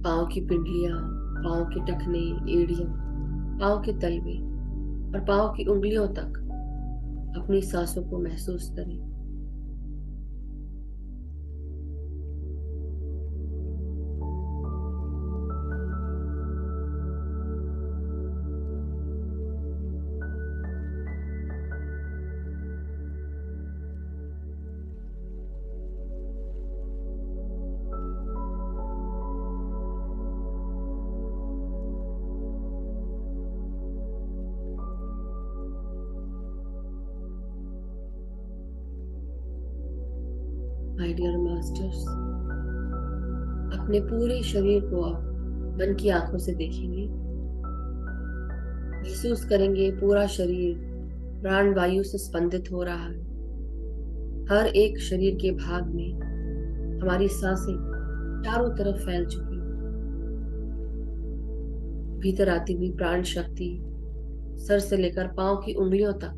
पांव की पिंडलियां, पांव के टखने, एड़ियां, पांव के तलवे और पांव की उंगलियों तक अपनी सांसों को महसूस करें। माय डियर मास्टर्स, अपने पूरे शरीर को आप मन की आंखों से देखेंगे। महसूस करेंगे पूरा शरीर प्राण वायु से स्पंदित हो रहा है। हर एक शरीर के भाग में हमारी सांसें चारों तरफ फैल चुकी हैं। भीतर आती हुई प्राण शक्ति सर से लेकर पांव की उंगलियों तक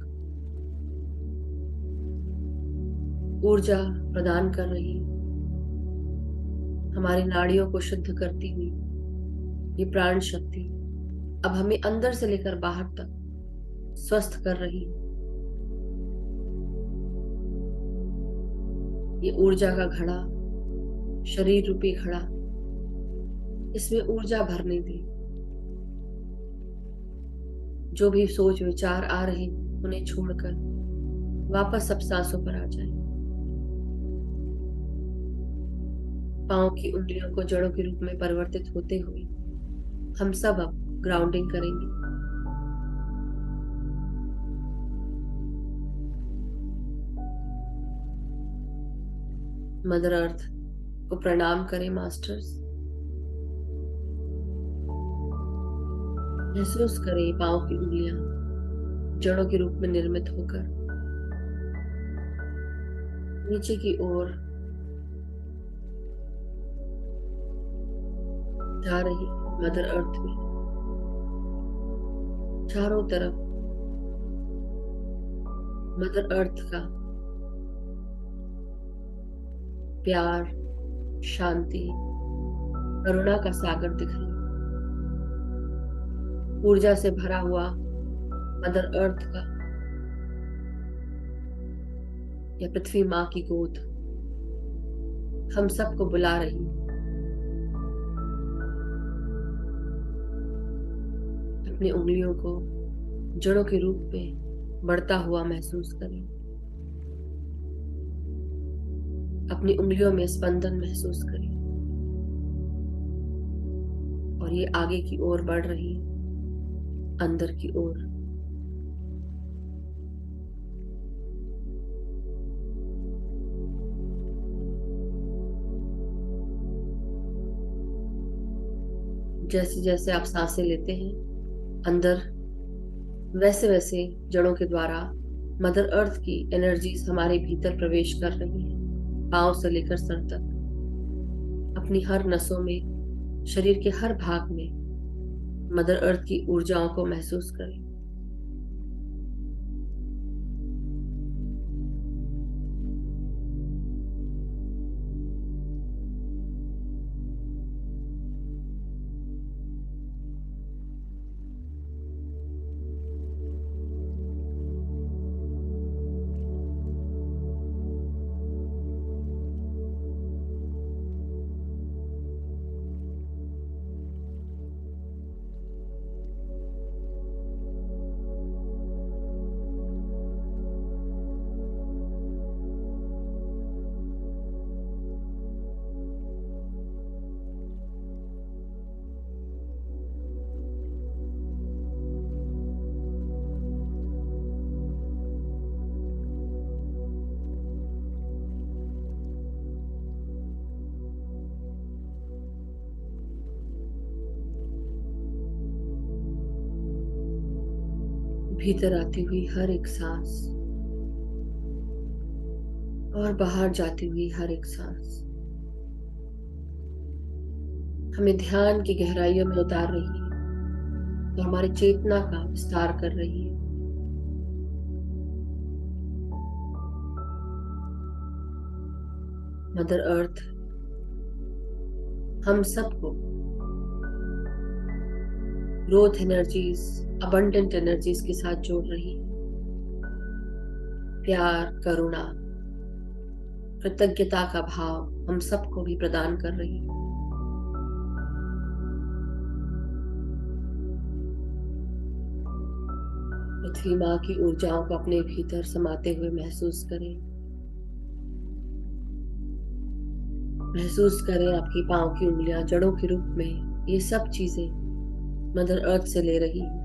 ऊर्जा प्रदान कर रही है। हमारी नाड़ियों को शुद्ध करती हुई ये प्राण शक्ति अब हमें अंदर से लेकर बाहर तक स्वस्थ कर रही है। ये ऊर्जा का घड़ा, शरीर रूपी घड़ा, इसमें ऊर्जा भरने दें। जो भी सोच विचार आ रहे उन्हें छोड़कर वापस सब सांसों पर आ जाए। पांव की उंगलियों को जड़ों के रूप में परिवर्तित होते हुए हम सब अब ग्राउंडिंग करेंगे। मदर अर्थ को प्रणाम करें मास्टर्स। महसूस करें पांव की उंगलियां जड़ों के रूप में निर्मित होकर नीचे की ओर जा रही मदर अर्थ में चारों तरफ मदर अर्थ का प्यार, शांति, करुणा का सागर दिख रहा है। ऊर्जा से भरा हुआ मदर अर्थ का या पृथ्वी माँ की गोद हम सबको बुला रही है। अपनी उंगलियों को जड़ों के रूप में बढ़ता हुआ महसूस करें। अपनी उंगलियों में स्पंदन महसूस करें और ये आगे की ओर बढ़ रही है, अंदर की ओर। जैसे जैसे आप सांसें लेते हैं अंदर, वैसे वैसे जड़ों के द्वारा मदर अर्थ की एनर्जीज हमारे भीतर प्रवेश कर रही है, पांव से लेकर सर तक। अपनी हर नसों में, शरीर के हर भाग में मदर अर्थ की ऊर्जाओं को महसूस करें। भीतर आती हुई हर एक सांस और बाहर जाती हुई हर एक सांस हमें ध्यान की गहराइयों में उतार रही है और हमारी चेतना का विस्तार कर रही है। मदर अर्थ हम सबको ग्रोथ एनर्जीज, अबंडेंट एनर्जीज के साथ जोड़ रही है। प्यार, करुणा, कृतज्ञता का भाव हम सबको भी प्रदान कर रही है। पृथ्वी माँ की ऊर्जाओं को अपने भीतर समाते हुए महसूस करें। महसूस करें आपकी पांव की उंगलियां जड़ों के रूप में ये सब चीजें मदर अर्थ से ले रही है।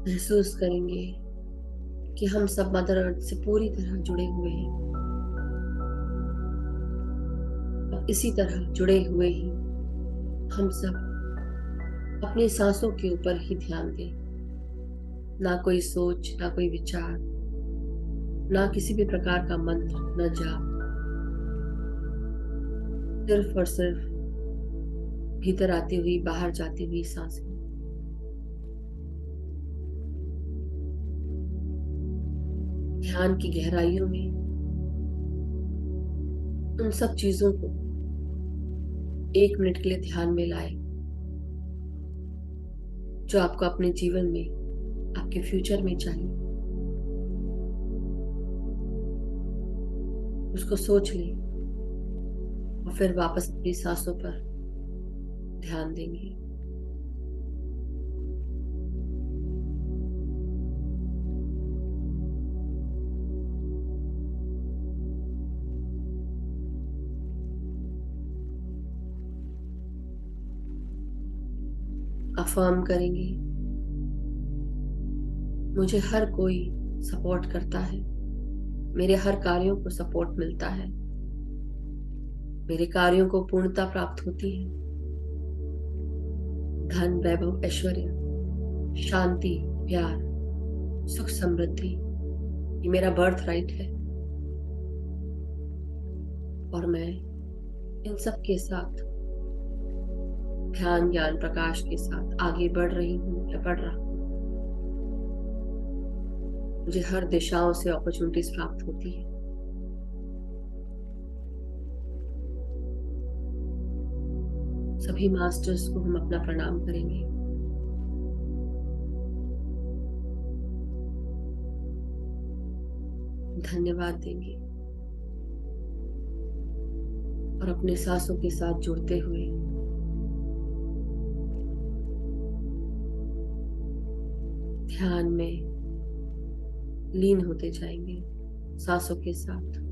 महसूस करेंगे कि हम सब मदर अर्थ से पूरी तरह जुड़े हुए हैं और इसी तरह जुड़े हुए ही हम सब अपनी सांसों के ऊपर ही ध्यान दें। ना कोई सोच, ना कोई विचार, ना किसी भी प्रकार का मंत्र, न जाप, सिर्फ और सिर्फ भीतर आती हुई, बाहर जाती हुई सांसें। ध्यान की गहराइयों में उन सब चीजों को 1 मिनट के लिए ध्यान में लाए जो आपको अपने जीवन में, आपके फ्यूचर में चाहिए। उसको सोच लें और फिर वापस अपनी सांसों पर ध्यान देंगे। अफर्म करेंगे, मुझे हर कोई सपोर्ट करता है, मेरे हर कार्यों को सपोर्ट मिलता है, मेरे कार्यों को पूर्णता प्राप्त होती है। धन, वैभव, ऐश्वर्य, शांति, प्यार, सुख, समृद्धि, ये मेरा बर्थ राइट है और मैं इन सब के साथ ध्यान, ज्ञान, प्रकाश के साथ आगे बढ़ रही हूँ या बढ़ रहा हूँ। मुझे हर दिशाओं से अपॉर्चुनिटीज प्राप्त होती है। सभी मास्टर्स को हम अपना प्रणाम करेंगे। धन्यवाद देंगे और अपने सांसों के साथ जुड़ते हुए ध्यान में लीन होते जाएंगे सांसों के साथ।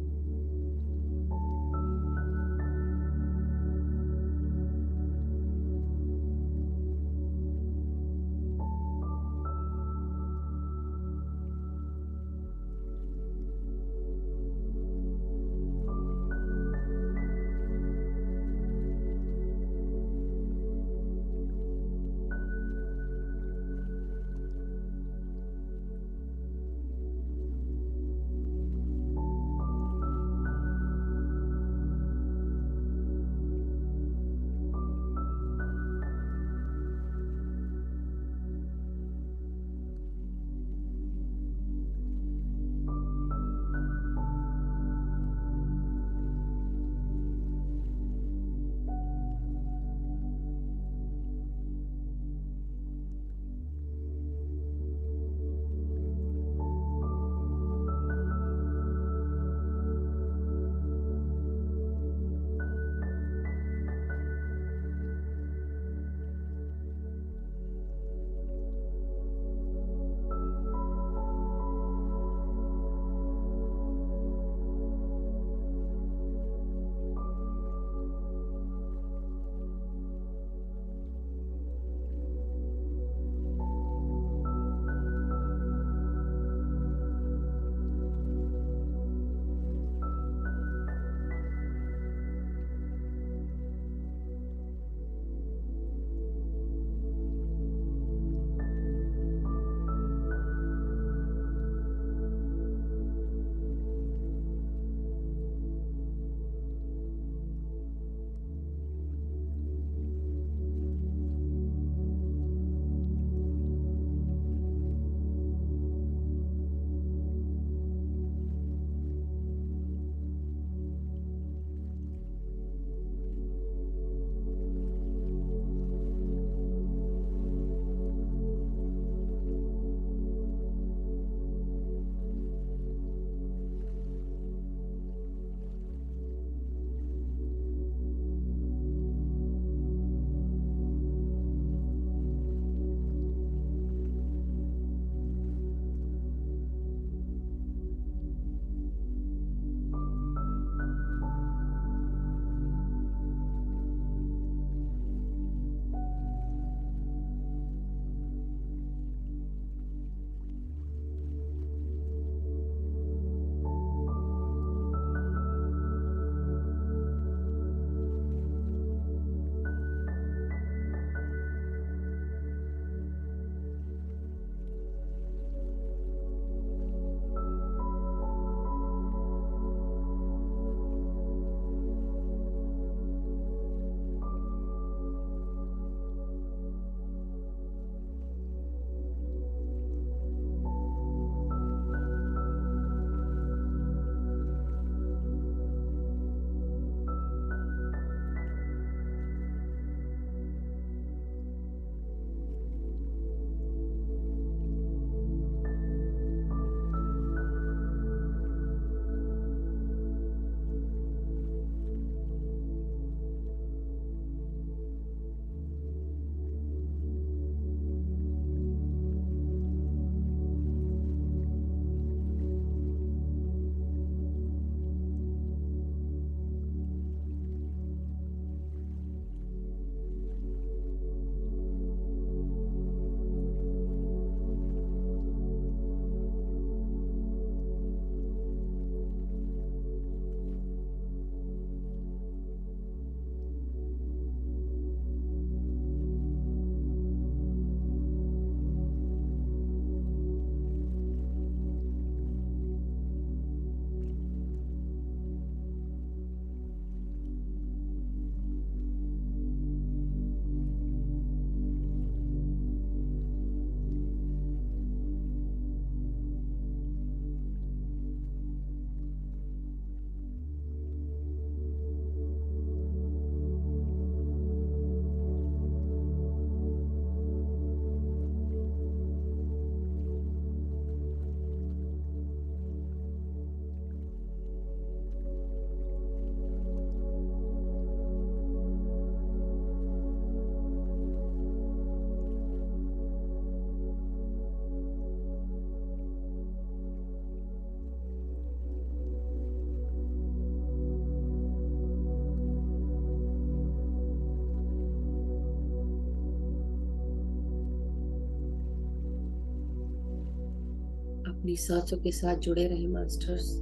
अपनी सांसों के साथ जुड़े रहे मास्टर्स।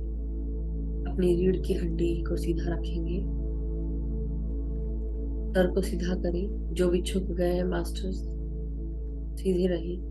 अपनी रीढ़ की हड्डी को सीधा रखेंगे, सर को सीधा करें। जो भी झुक गए हैं मास्टर्स, सीधे रहिए।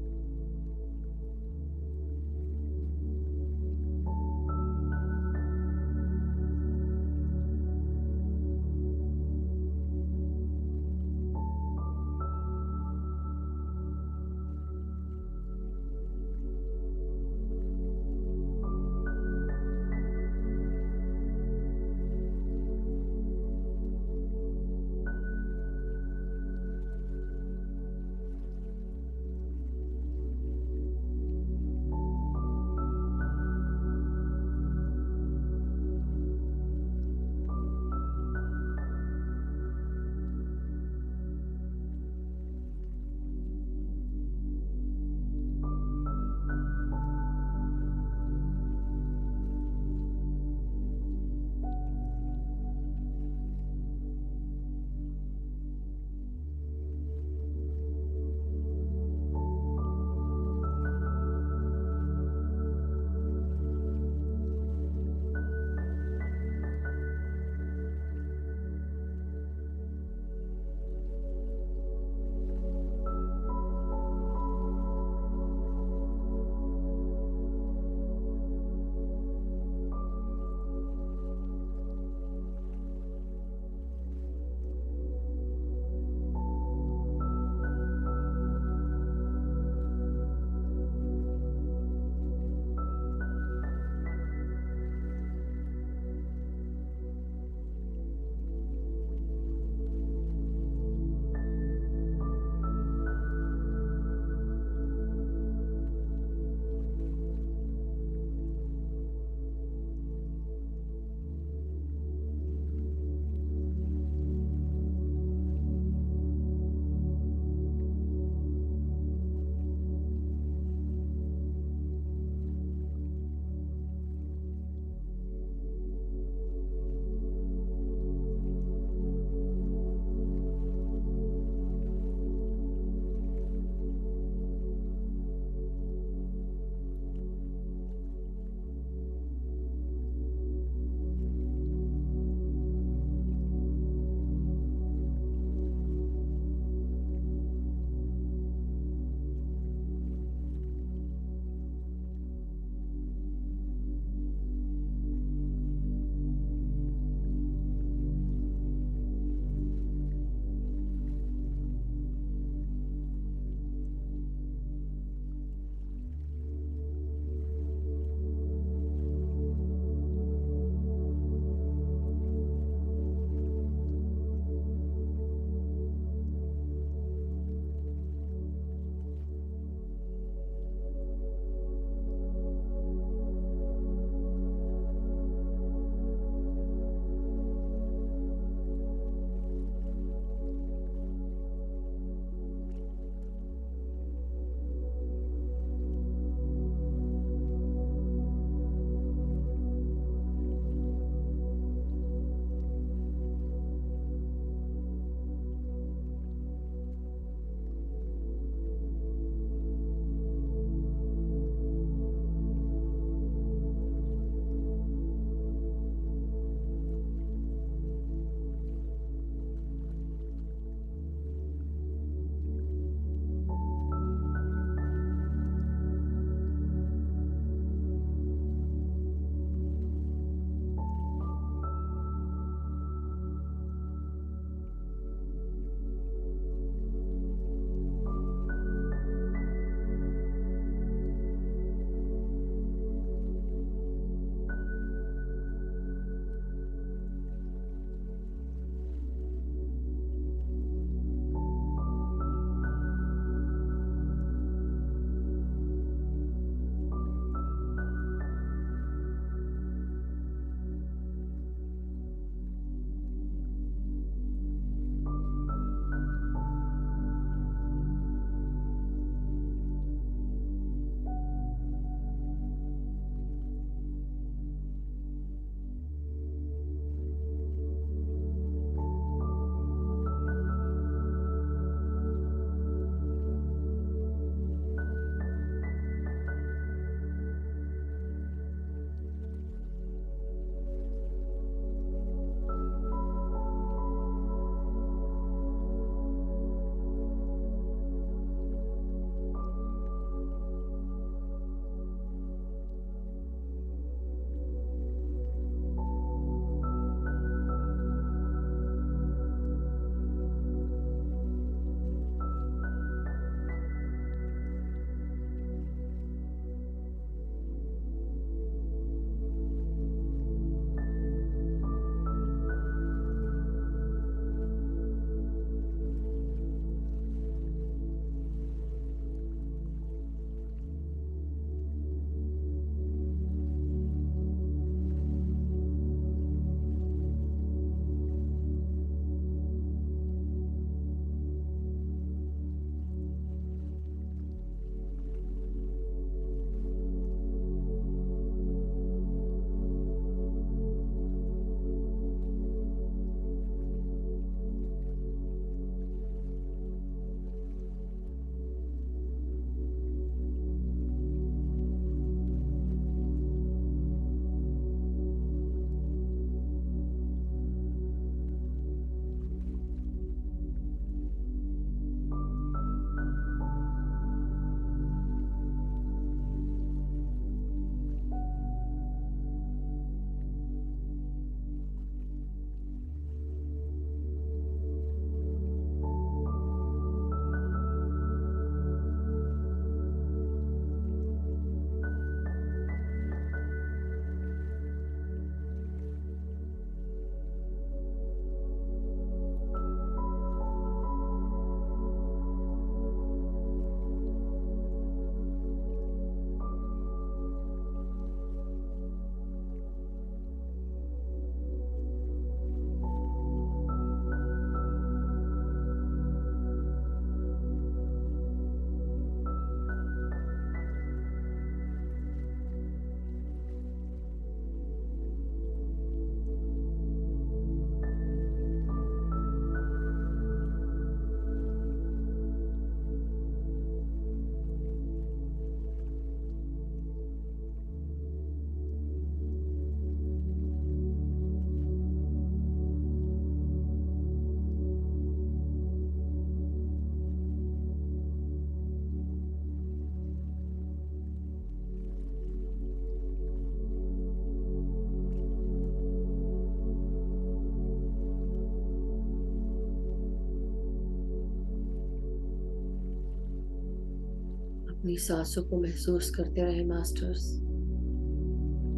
अपनी सांसों को महसूस करते रहे मास्टर्स।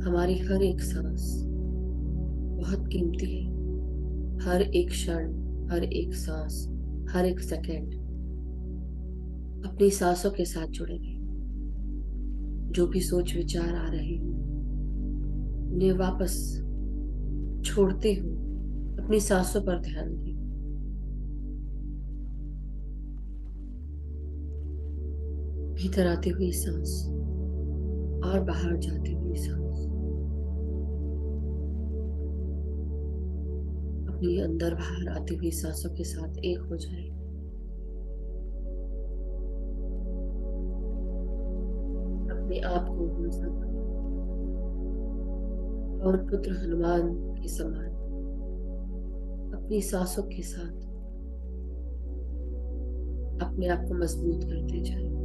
हमारी हर एक सांस बहुत कीमती है। हर एक क्षण, हर एक सांस, हर एक सेकंड अपनी सांसों के साथ जुड़े रहे। जो भी सोच विचार आ रहे हैं उन्हें वापस छोड़ते हुए अपनी सांसों पर ध्यान दें। भीतर आती हुई सांस और बाहर जाती हुई सांस अपनी अंदर बाहर आती हुई सांसों के साथ एक हो जाए। अपने आप को हम सब और पुत्र हनुमान के समान अपनी सांसों के साथ अपने आप को मजबूत करते जाए।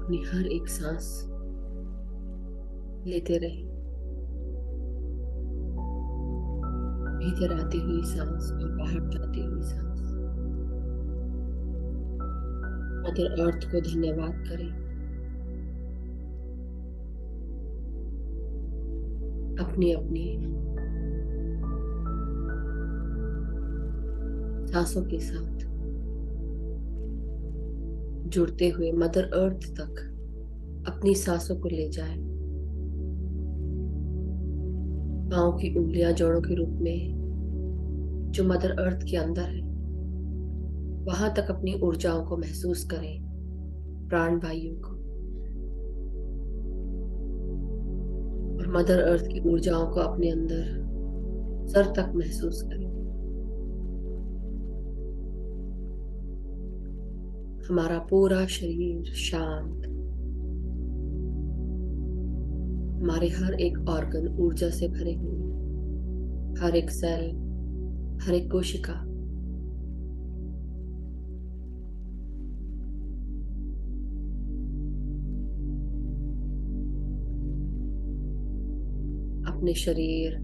अपनी हर एक सांस लेते रहे, भीतर आती हुई सांस और बाहर जाती हुई सांस। मदर अर्थ को धन्यवाद करें, अपनी अपनी सांसों के साथ जुड़ते हुए मदर अर्थ तक अपनी सांसों को ले जाए। पाँव की उंगलियां जोड़ों के रूप में जो मदर अर्थ के अंदर है, वहां तक अपनी ऊर्जाओं को महसूस करें, प्राण वायु को, और मदर अर्थ की ऊर्जाओं को अपने अंदर सर तक महसूस करें। हमारा पूरा शरीर शांत, हमारे हर एक ऑर्गन ऊर्जा से भरे हुए, हर एक सेल, हर एक कोशिका अपने शरीर,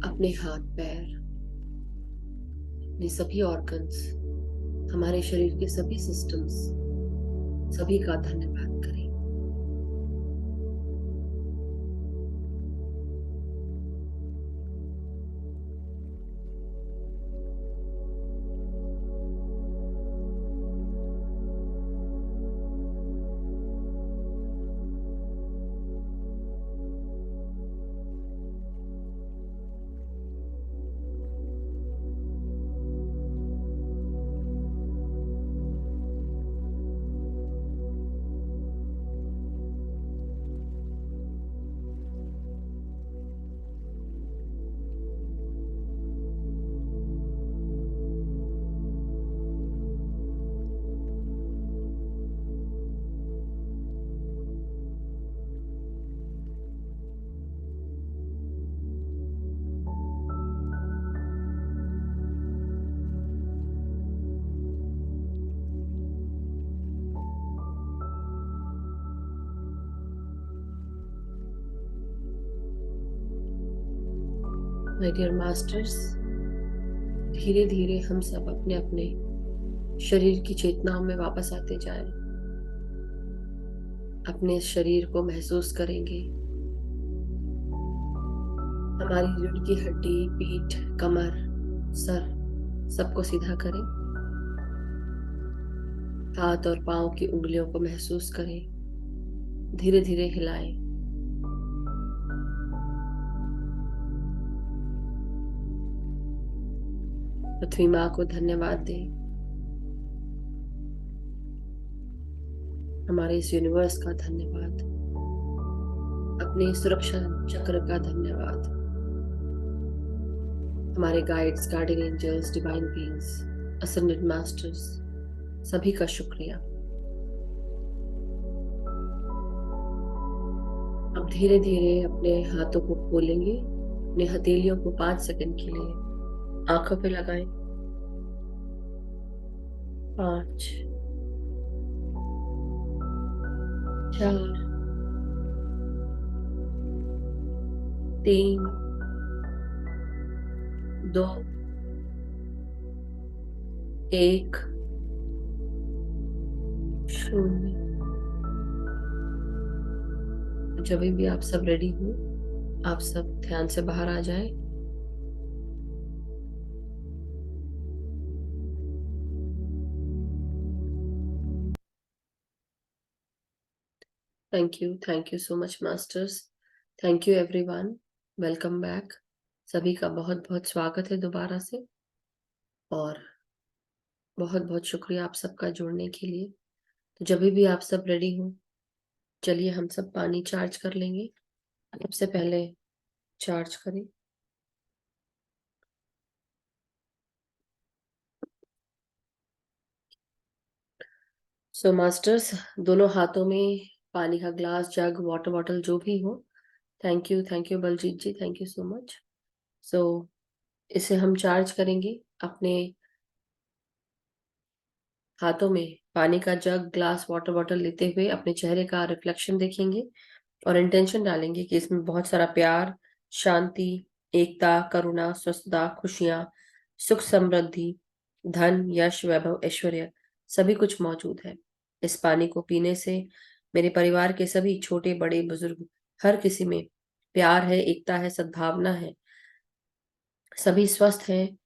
अपने हाथ पैर, अपने सभी ऑर्गन्स, हमारे शरीर के सभी सिस्टम्स, सभी का धन्यवाद करें। माय डियर मास्टर्स, धीरे धीरे हम सब अपने अपने शरीर की चेतनाओं में वापस आते जाएं। अपने शरीर को महसूस करेंगे। हमारी रीढ़ की हड्डी, पीठ, कमर, सर सबको सीधा करें। हाथ और पांव की उंगलियों को महसूस करें, धीरे धीरे हिलाएं। पृथ्वी माँ को धन्यवाद दें, हमारे इस यूनिवर्स का धन्यवाद, अपने सुरक्षा चक्र का धन्यवाद, हमारे guides, guardian angels, divine beings, ascended masters, सभी का शुक्रिया। अब धीरे धीरे अपने हाथों को खोलेंगे, अपने हथेलियों को 5 सेकंड के लिए आंखों पे लगाएं। 5, 4, 3, 2, 1, 0। जब भी आप सब रेडी हो, आप सब ध्यान से बाहर आ जाएं। Thank you so much masters, thank you everyone, welcome back. सभी का बहुत बहुत स्वागत है दोबारा से, और बहुत बहुत शुक्रिया आप सबका जुड़ने के लिए। तो जब भी आप सब रेडी हो, चलिए हम सब पानी चार्ज कर लेंगे। सबसे पहले चार्ज करें। सो मास्टर्स, दोनों हाथों में पानी का ग्लास, जग, वाटर बॉटल जो भी हो, thank you Baljeet ji, thank you so much. So इसे हम चार्ज करेंगे अपने हाथों में पानी का जग, ग्लास, वाटर बॉटल लेते हुए अपने चेहरे का रिफ्लेक्शन देखेंगे और इंटेंशन डालेंगे कि इसमें बहुत सारा प्यार, शांति, एकता, करुणा, स्वस्थता, खुशियां, सुख, समृद्धि, धन, यश, वैभव, ऐश्वर्य सभी कुछ मौजूद है। इस पानी को पीने से मेरे परिवार के सभी छोटे बड़े बुजुर्ग हर किसी में प्यार है, एकता है, सद्भावना है। सभी स्वस्थ हैं,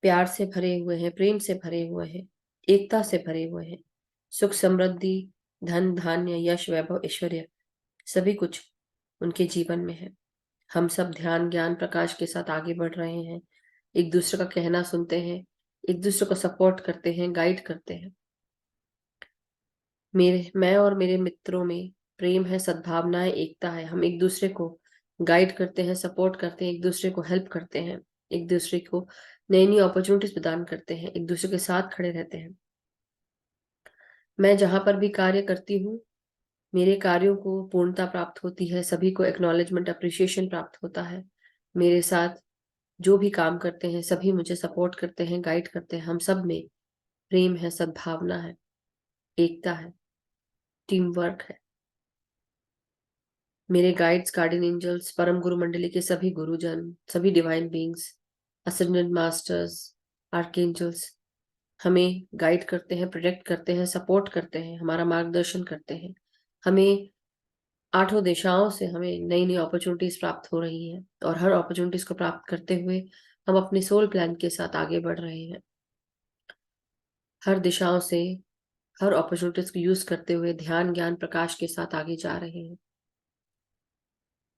प्यार से भरे हुए हैं, प्रेम से भरे हुए हैं, एकता से भरे हुए हैं। सुख, समृद्धि, धन, धान्य, यश, वैभव, ऐश्वर्य सभी कुछ उनके जीवन में है। हम सब ध्यान, ज्ञान, प्रकाश के साथ आगे बढ़ रहे हैं। एक दूसरे का कहना सुनते हैं, एक दूसरे को सपोर्ट करते हैं, गाइड करते हैं। मैं और मेरे मित्रों में प्रेम है, सद्भावना है, एकता है। हम एक दूसरे को गाइड करते हैं, सपोर्ट करते हैं, एक दूसरे को हेल्प करते हैं, एक दूसरे को नई नई अपॉर्चुनिटीज प्रदान करते हैं, एक दूसरे के साथ खड़े रहते हैं। मैं जहां पर भी कार्य करती हूँ, मेरे कार्यों को पूर्णता प्राप्त होती है, सभी को एक्नॉलेजमेंट, अप्रिसिएशन प्राप्त होता है। मेरे साथ जो भी काम करते हैं सभी मुझे सपोर्ट करते हैं, गाइड करते हैं। हम सब में प्रेम है, सद्भावना है, एकता है, टीम वर्क है। मेरे गाइड्स, गार्डियन एंजल्स, परम गुरु मंडली के सभी गुरुजन, सभी divine beings, ascendant masters, archangels हमें गाइड करते हैं, प्रोटेक्ट करते हैं, सपोर्ट करते हैं, हमारा मार्गदर्शन करते हैं। हमें आठों दिशाओं से हमें नई नई अपॉर्चुनिटीज प्राप्त हो रही हैं और हर अपॉर्चुनिटीज को प्राप्त करते हुए हम अपने सोल प्लान के साथ आगे बढ़ रहे हैं। हर दिशाओं से हर अपॉर्चुनिटीज को यूज करते हुए ध्यान, ज्ञान, प्रकाश के साथ आगे जा रहे हैं।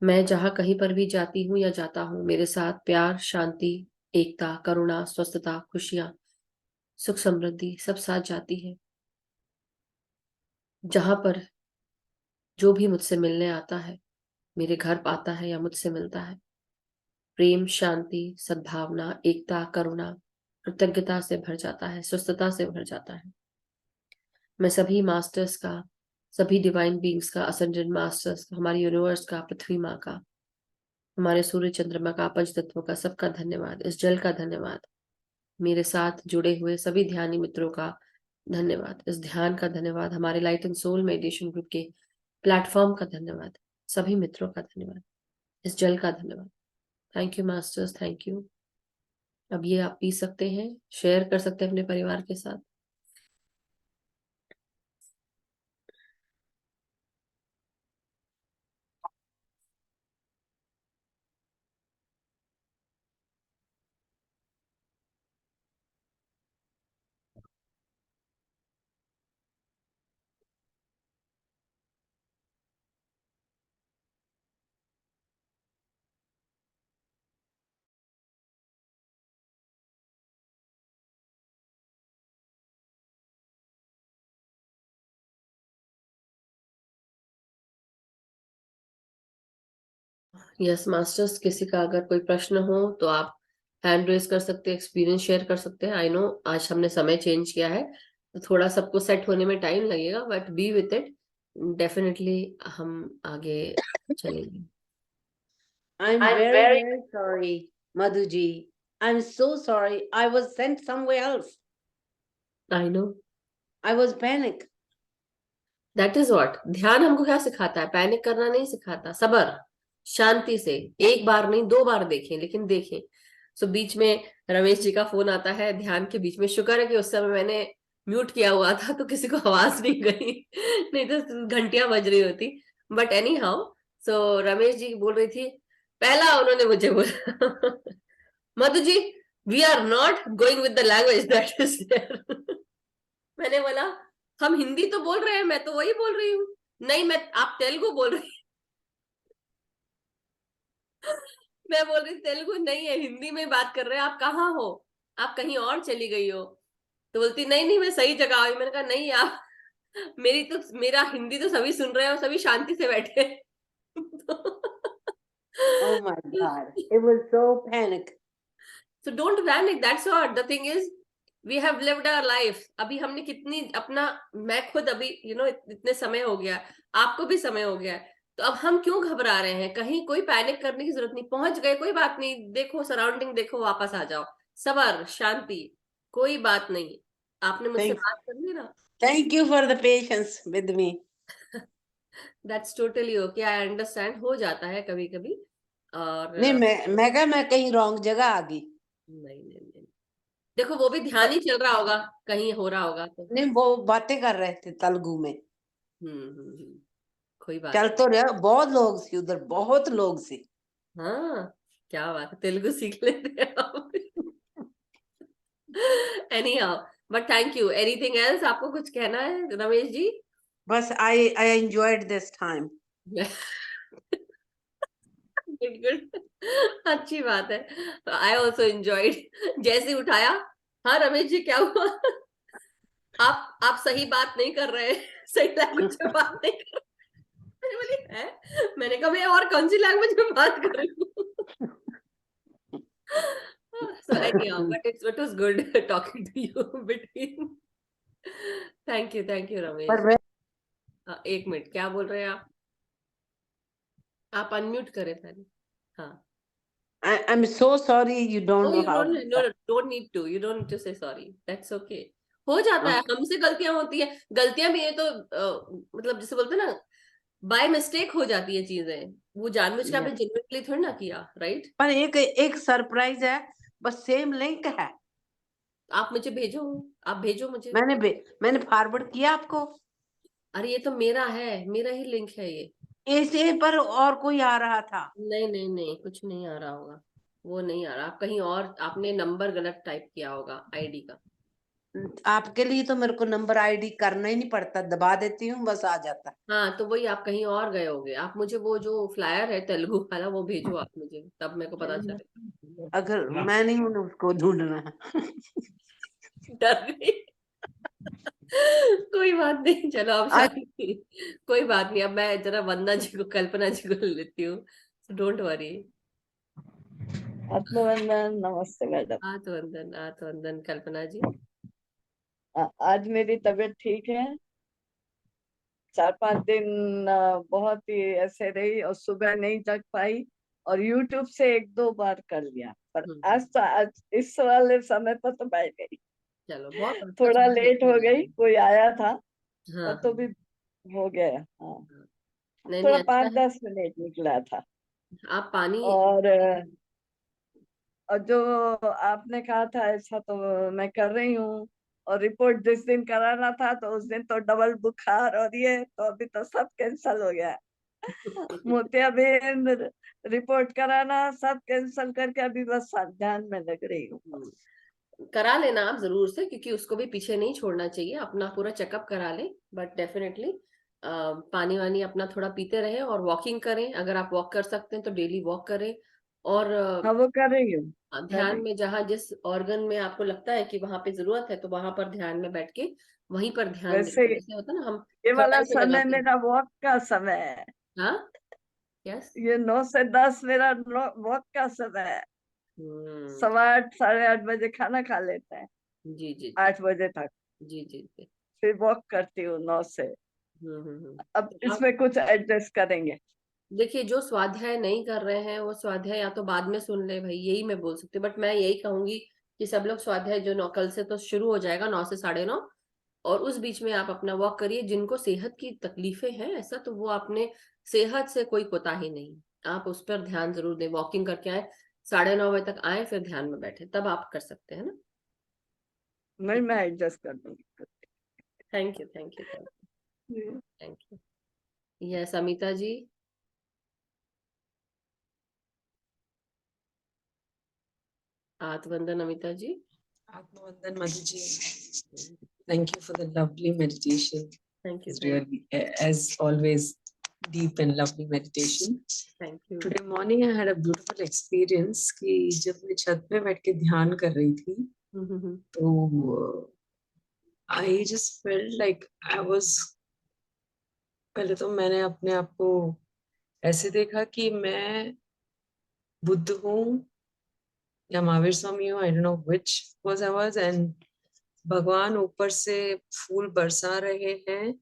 मैं जहां कहीं पर भी जाती हूँ या जाता हूँ, मेरे साथ प्यार, शांति, एकता, करुणा, स्वस्थता, खुशियां, सुख, समृद्धि सब साथ जाती है। जहां पर जो भी मुझसे मिलने आता है, मेरे घर आता है या मुझसे मिलता है, प्रेम, शांति, सद्भावना, एकता, करुणा, कृतज्ञता से भर जाता है, स्वस्थता से भर जाता है। मैं सभी मास्टर्स का, सभी डिवाइन बीइंग्स का, असेंडेंट मास्टर्स का, हमारे यूनिवर्स का, पृथ्वी माँ का, हमारे सूर्य चंद्रमा का, पंच तत्वों का सबका धन्यवाद, इस जल का धन्यवाद, मेरे साथ जुड़े हुए सभी ध्यानी मित्रों का धन्यवाद, इस ध्यान का धन्यवाद, हमारे light and soul meditation group के प्लेटफॉर्म का धन्यवाद, सभी मित्रों का धन्यवाद, इस जल का धन्यवाद। Thank you masters, thank you. अब ये आप पी सकते हैं, शेयर कर सकते हैं अपने परिवार के साथ। यस मास्टर्स, किसी का अगर कोई प्रश्न हो तो आप हैंड रेज कर सकते हैं, एक्सपीरियंस शेयर कर सकते हैं। आई नो आज हमने समय चेंज किया है तो थोड़ा सबको सेट होने में टाइम लगेगा, but B with it, definitely हम आगे चलेंगे। I'm I'm very, very very sorry, Madhuji. I'm so sorry. I was sent somewhere else. I know I was panic. That is what ध्यान हमको क्या सिखाता है, पैनिक करना नहीं सिखाता, सबर, शांति से एक बार नहीं 2 बार देखें, लेकिन देखें। सो बीच में रमेश जी का फोन आता है ध्यान के बीच में, शुक्र है कि उस समय मैंने म्यूट किया हुआ था तो किसी को आवाज नहीं गई नहीं तो घंटियां बज रही होती। But anyhow, so Ramesh ji बोल रही थी, पहला उन्होंने मुझे बोला Madhu ji, we are not going with the language that is there. मैंने बोला हम हिंदी तो बोल रहे हैं, मैं तो वही बोल रही हूँ। नहीं, मैं आप तेलुगु बोल रही मैं बोल रही तेलुगु नहीं है, हिंदी में बात कर रहे हैं, आप कहाँ हो, आप कहीं और चली गई हो। तो बोलती नहीं नहीं मैं सही जगह आई। मैंने कहा नहीं, आप मेरा हिंदी तो सभी सुन रहे हैं और सभी शांति से बैठे हैं। Oh my God. It was so panic. So don't panic, that's what the thing is, we have lived our life। अभी हमने कितनी अपना, मैं खुद अभी इतने समय हो गया, आपको भी समय हो गया, तो अब हम क्यों घबरा रहे हैं, कहीं कोई पैनिक करने की जरूरत नहीं, पहुंच गए कोई बात नहीं, देखो सराउंडिंग देखो, वापस आ जाओ, सबर, शांति, कोई बात नहीं। आपने मुझसे Thanks. बात कर ली ना, Thank you for the patience with me. That's totally okay, I understand, हो जाता है कभी कभी। और नहीं, मैं कहा मैं कहीं रॉन्ग जगह आ गई। नहीं नहीं नहीं, देखो वो भी ध्यान ही चल रहा होगा, कहीं हो रहा होगा तो। नहीं, वो बातें कर रहे थे तेलुगु में। कोई बात चल नहीं। तो रहे, बहुत लोग थे उधर, बहुत लोग थे। हाँ, क्या बात है, तेलुगु सीख लेते हैं आप। Any how, but thank you. Anything else आपको कुछ कहना है रमेश जी? बस I enjoyed this time. Good good, अच्छी बात है। I also enjoyed. जैसे उठाया, हाँ रमेश जी क्या हुआ? आप सही बात नहीं कर रहे हैं, सही लैंग्वेज में बात नहीं कर रहे। मैंने बोली है, मैंने कहा मैं और कौन सी लैंग्वेज में बात कर रही हूँ? So anyhow, but it was good talking to you between. Thank you Ramesh. पर मैं एक मिनट, क्या बोल रहे हैं आप अनम्यूट करें पहले। हाँ। I am so sorry, you don't No, no you how don't, to. no, don't need to. You don't need to say sorry. That's okay. हो जाता है, हमसे गलतियां होती है। गलतियां भी है तो मतलब जैसे बोलते हैं ना, बाय मिस्टेक हो जाती है चीजें। वो जानबूझ के आपने जेन्युइनली थोड़ी ना किया, राइट? पर एक सरप्राइज है, बस सेम लिंक है। आप मुझे भेजो, आप भेजो मुझे। मैंने फॉरवर्ड किया आपको। अरे ये तो मेरा है, मेरा ही लिंक है ये। ऐसे पर और कोई आ रहा था। नहीं नहीं नहीं, कुछ नहीं आ रहा होगा, वो नहीं आ रहा। आप कहीं और, आपने नंबर गलत टाइप किया होगा आईडी का। आपके लिए तो मेरे को नंबर आईडी करना ही नहीं पड़ता, दबा देती हूँ बस आ जाता। हाँ तो वही, आप कहीं और गए होगे। आप मुझे वो जो फ्लायर है तेलुगु वाला वो भेजो आप मुझे, तब मेरे को पता चले। अगर मैं नहीं हूं उसको ढूंढना। डर गई। कोई बात नहीं, चलो आप आज शांति। कोई बात नहीं, अब मैं जरा वंदना जी को, कल्पना जी को ले लेती हूँ, डोंट वरी। आत्मवंदन, नमस्ते मैडम। आत्मवंदन, आत्मवंदन कल्पना जी। आज मेरी तबीयत ठीक है। 4-5 दिन बहुत ही ऐसे रही और सुबह नहीं जग पाई और YouTube से 1-2 बार कर लिया, पर हम्म, आज इस वाले समय पर तो बैठ गई। चलो बहुत अच्छा, थोड़ा चलो लेट अच्छी हो बात गई, है। कोई आया था हाँ और तो हाँ भी हो गया। हाँ, हाँ। नहीं नहीं, थोड़ा अच्छा है। 5-10 मिनट निकला था। आप पानी। और जो आपने कहा था ऐसा तो मैं कर रही हूँ। और रिपोर्ट जिस दिन कराना था तो उस दिन तो डबल बुखार और ये तो अभी तो सब कैंसल हो गया। मोतियाबिंद, रिपोर्ट कराना सब कैंसल करके अभी बस ध्यान में लग रही हूँ। करा लेना आप जरूर से, क्योंकि उसको भी पीछे नहीं छोड़ना चाहिए, अपना पूरा चेकअप करा ले। बट डेफिनेटली पानी वानी अपना थोड़ा पीते रहे और वॉकिंग करें, अगर आप वॉक कर सकते हैं तो डेली वॉक करें। और हाँ, वो कर रही हूँ, कर ध्यान रही में, जहाँ जिस ऑर्गन में आपको लगता है कि वहां पे जरूरत है, तो वहां पर ध्यान में बैठ के वहीं पर हूँ। ध्यान वैसे दें। जैसे होता है ना, हम ये वाला कड़ाई पे समय लगाते हैं। मेरा वॉक का समय है। हाँ। यस। ये 9 से 10 मेरा वॉक का समय है। हम्म। 8:15 8:30 बजे खाना खा लेते हैं, जी जी जी 8 बजे तक। जी जी जी। फिर वॉक करती हूँ 9 से। अब तो आप इसमें कुछ एडजस्ट करेंगे। देखिए, जो स्वाध्याय नहीं कर रहे हैं वो स्वाध्याय या तो बाद में सुन ले भाई, यही मैं बोल सकती हूँ। बट मैं यही कहूंगी कि सब लोग स्वाध्याय जो 9, कल से तो शुरू हो जाएगा 9 से 9:30, और उस बीच में आप अपना वॉक करिए। जिनको सेहत की तकलीफें हैं ऐसा, तो वो अपने सेहत से कोई कोताही नहीं, आप उस पर ध्यान जरूर दें। वॉकिंग करके आए, 9:30 बजे तक आए, फिर ध्यान में बैठे, तब आप कर सकते हैं ना। नहीं, मैं एडजस्ट कर दूंगी। Thank you thank you thank you thank you. Yes Amita ji. आत्मवंदन Amita ji. Atmavandan Madhuji, thank you for the lovely meditation. Thank you It's thank really, as always, deep and lovely meditation. You. Today morning I had a beautiful experience कि जब मैं छत पे बैठ के ध्यान कर रही थी, तो I just felt like I was, पहले तो मैंने अपने आप को ऐसे देखा कि मैं बुद्ध हूँ या महावीर स्वामी हूँ, I don't know which was I was, and भगवान ऊपर से फूल बरसा रहे हैं,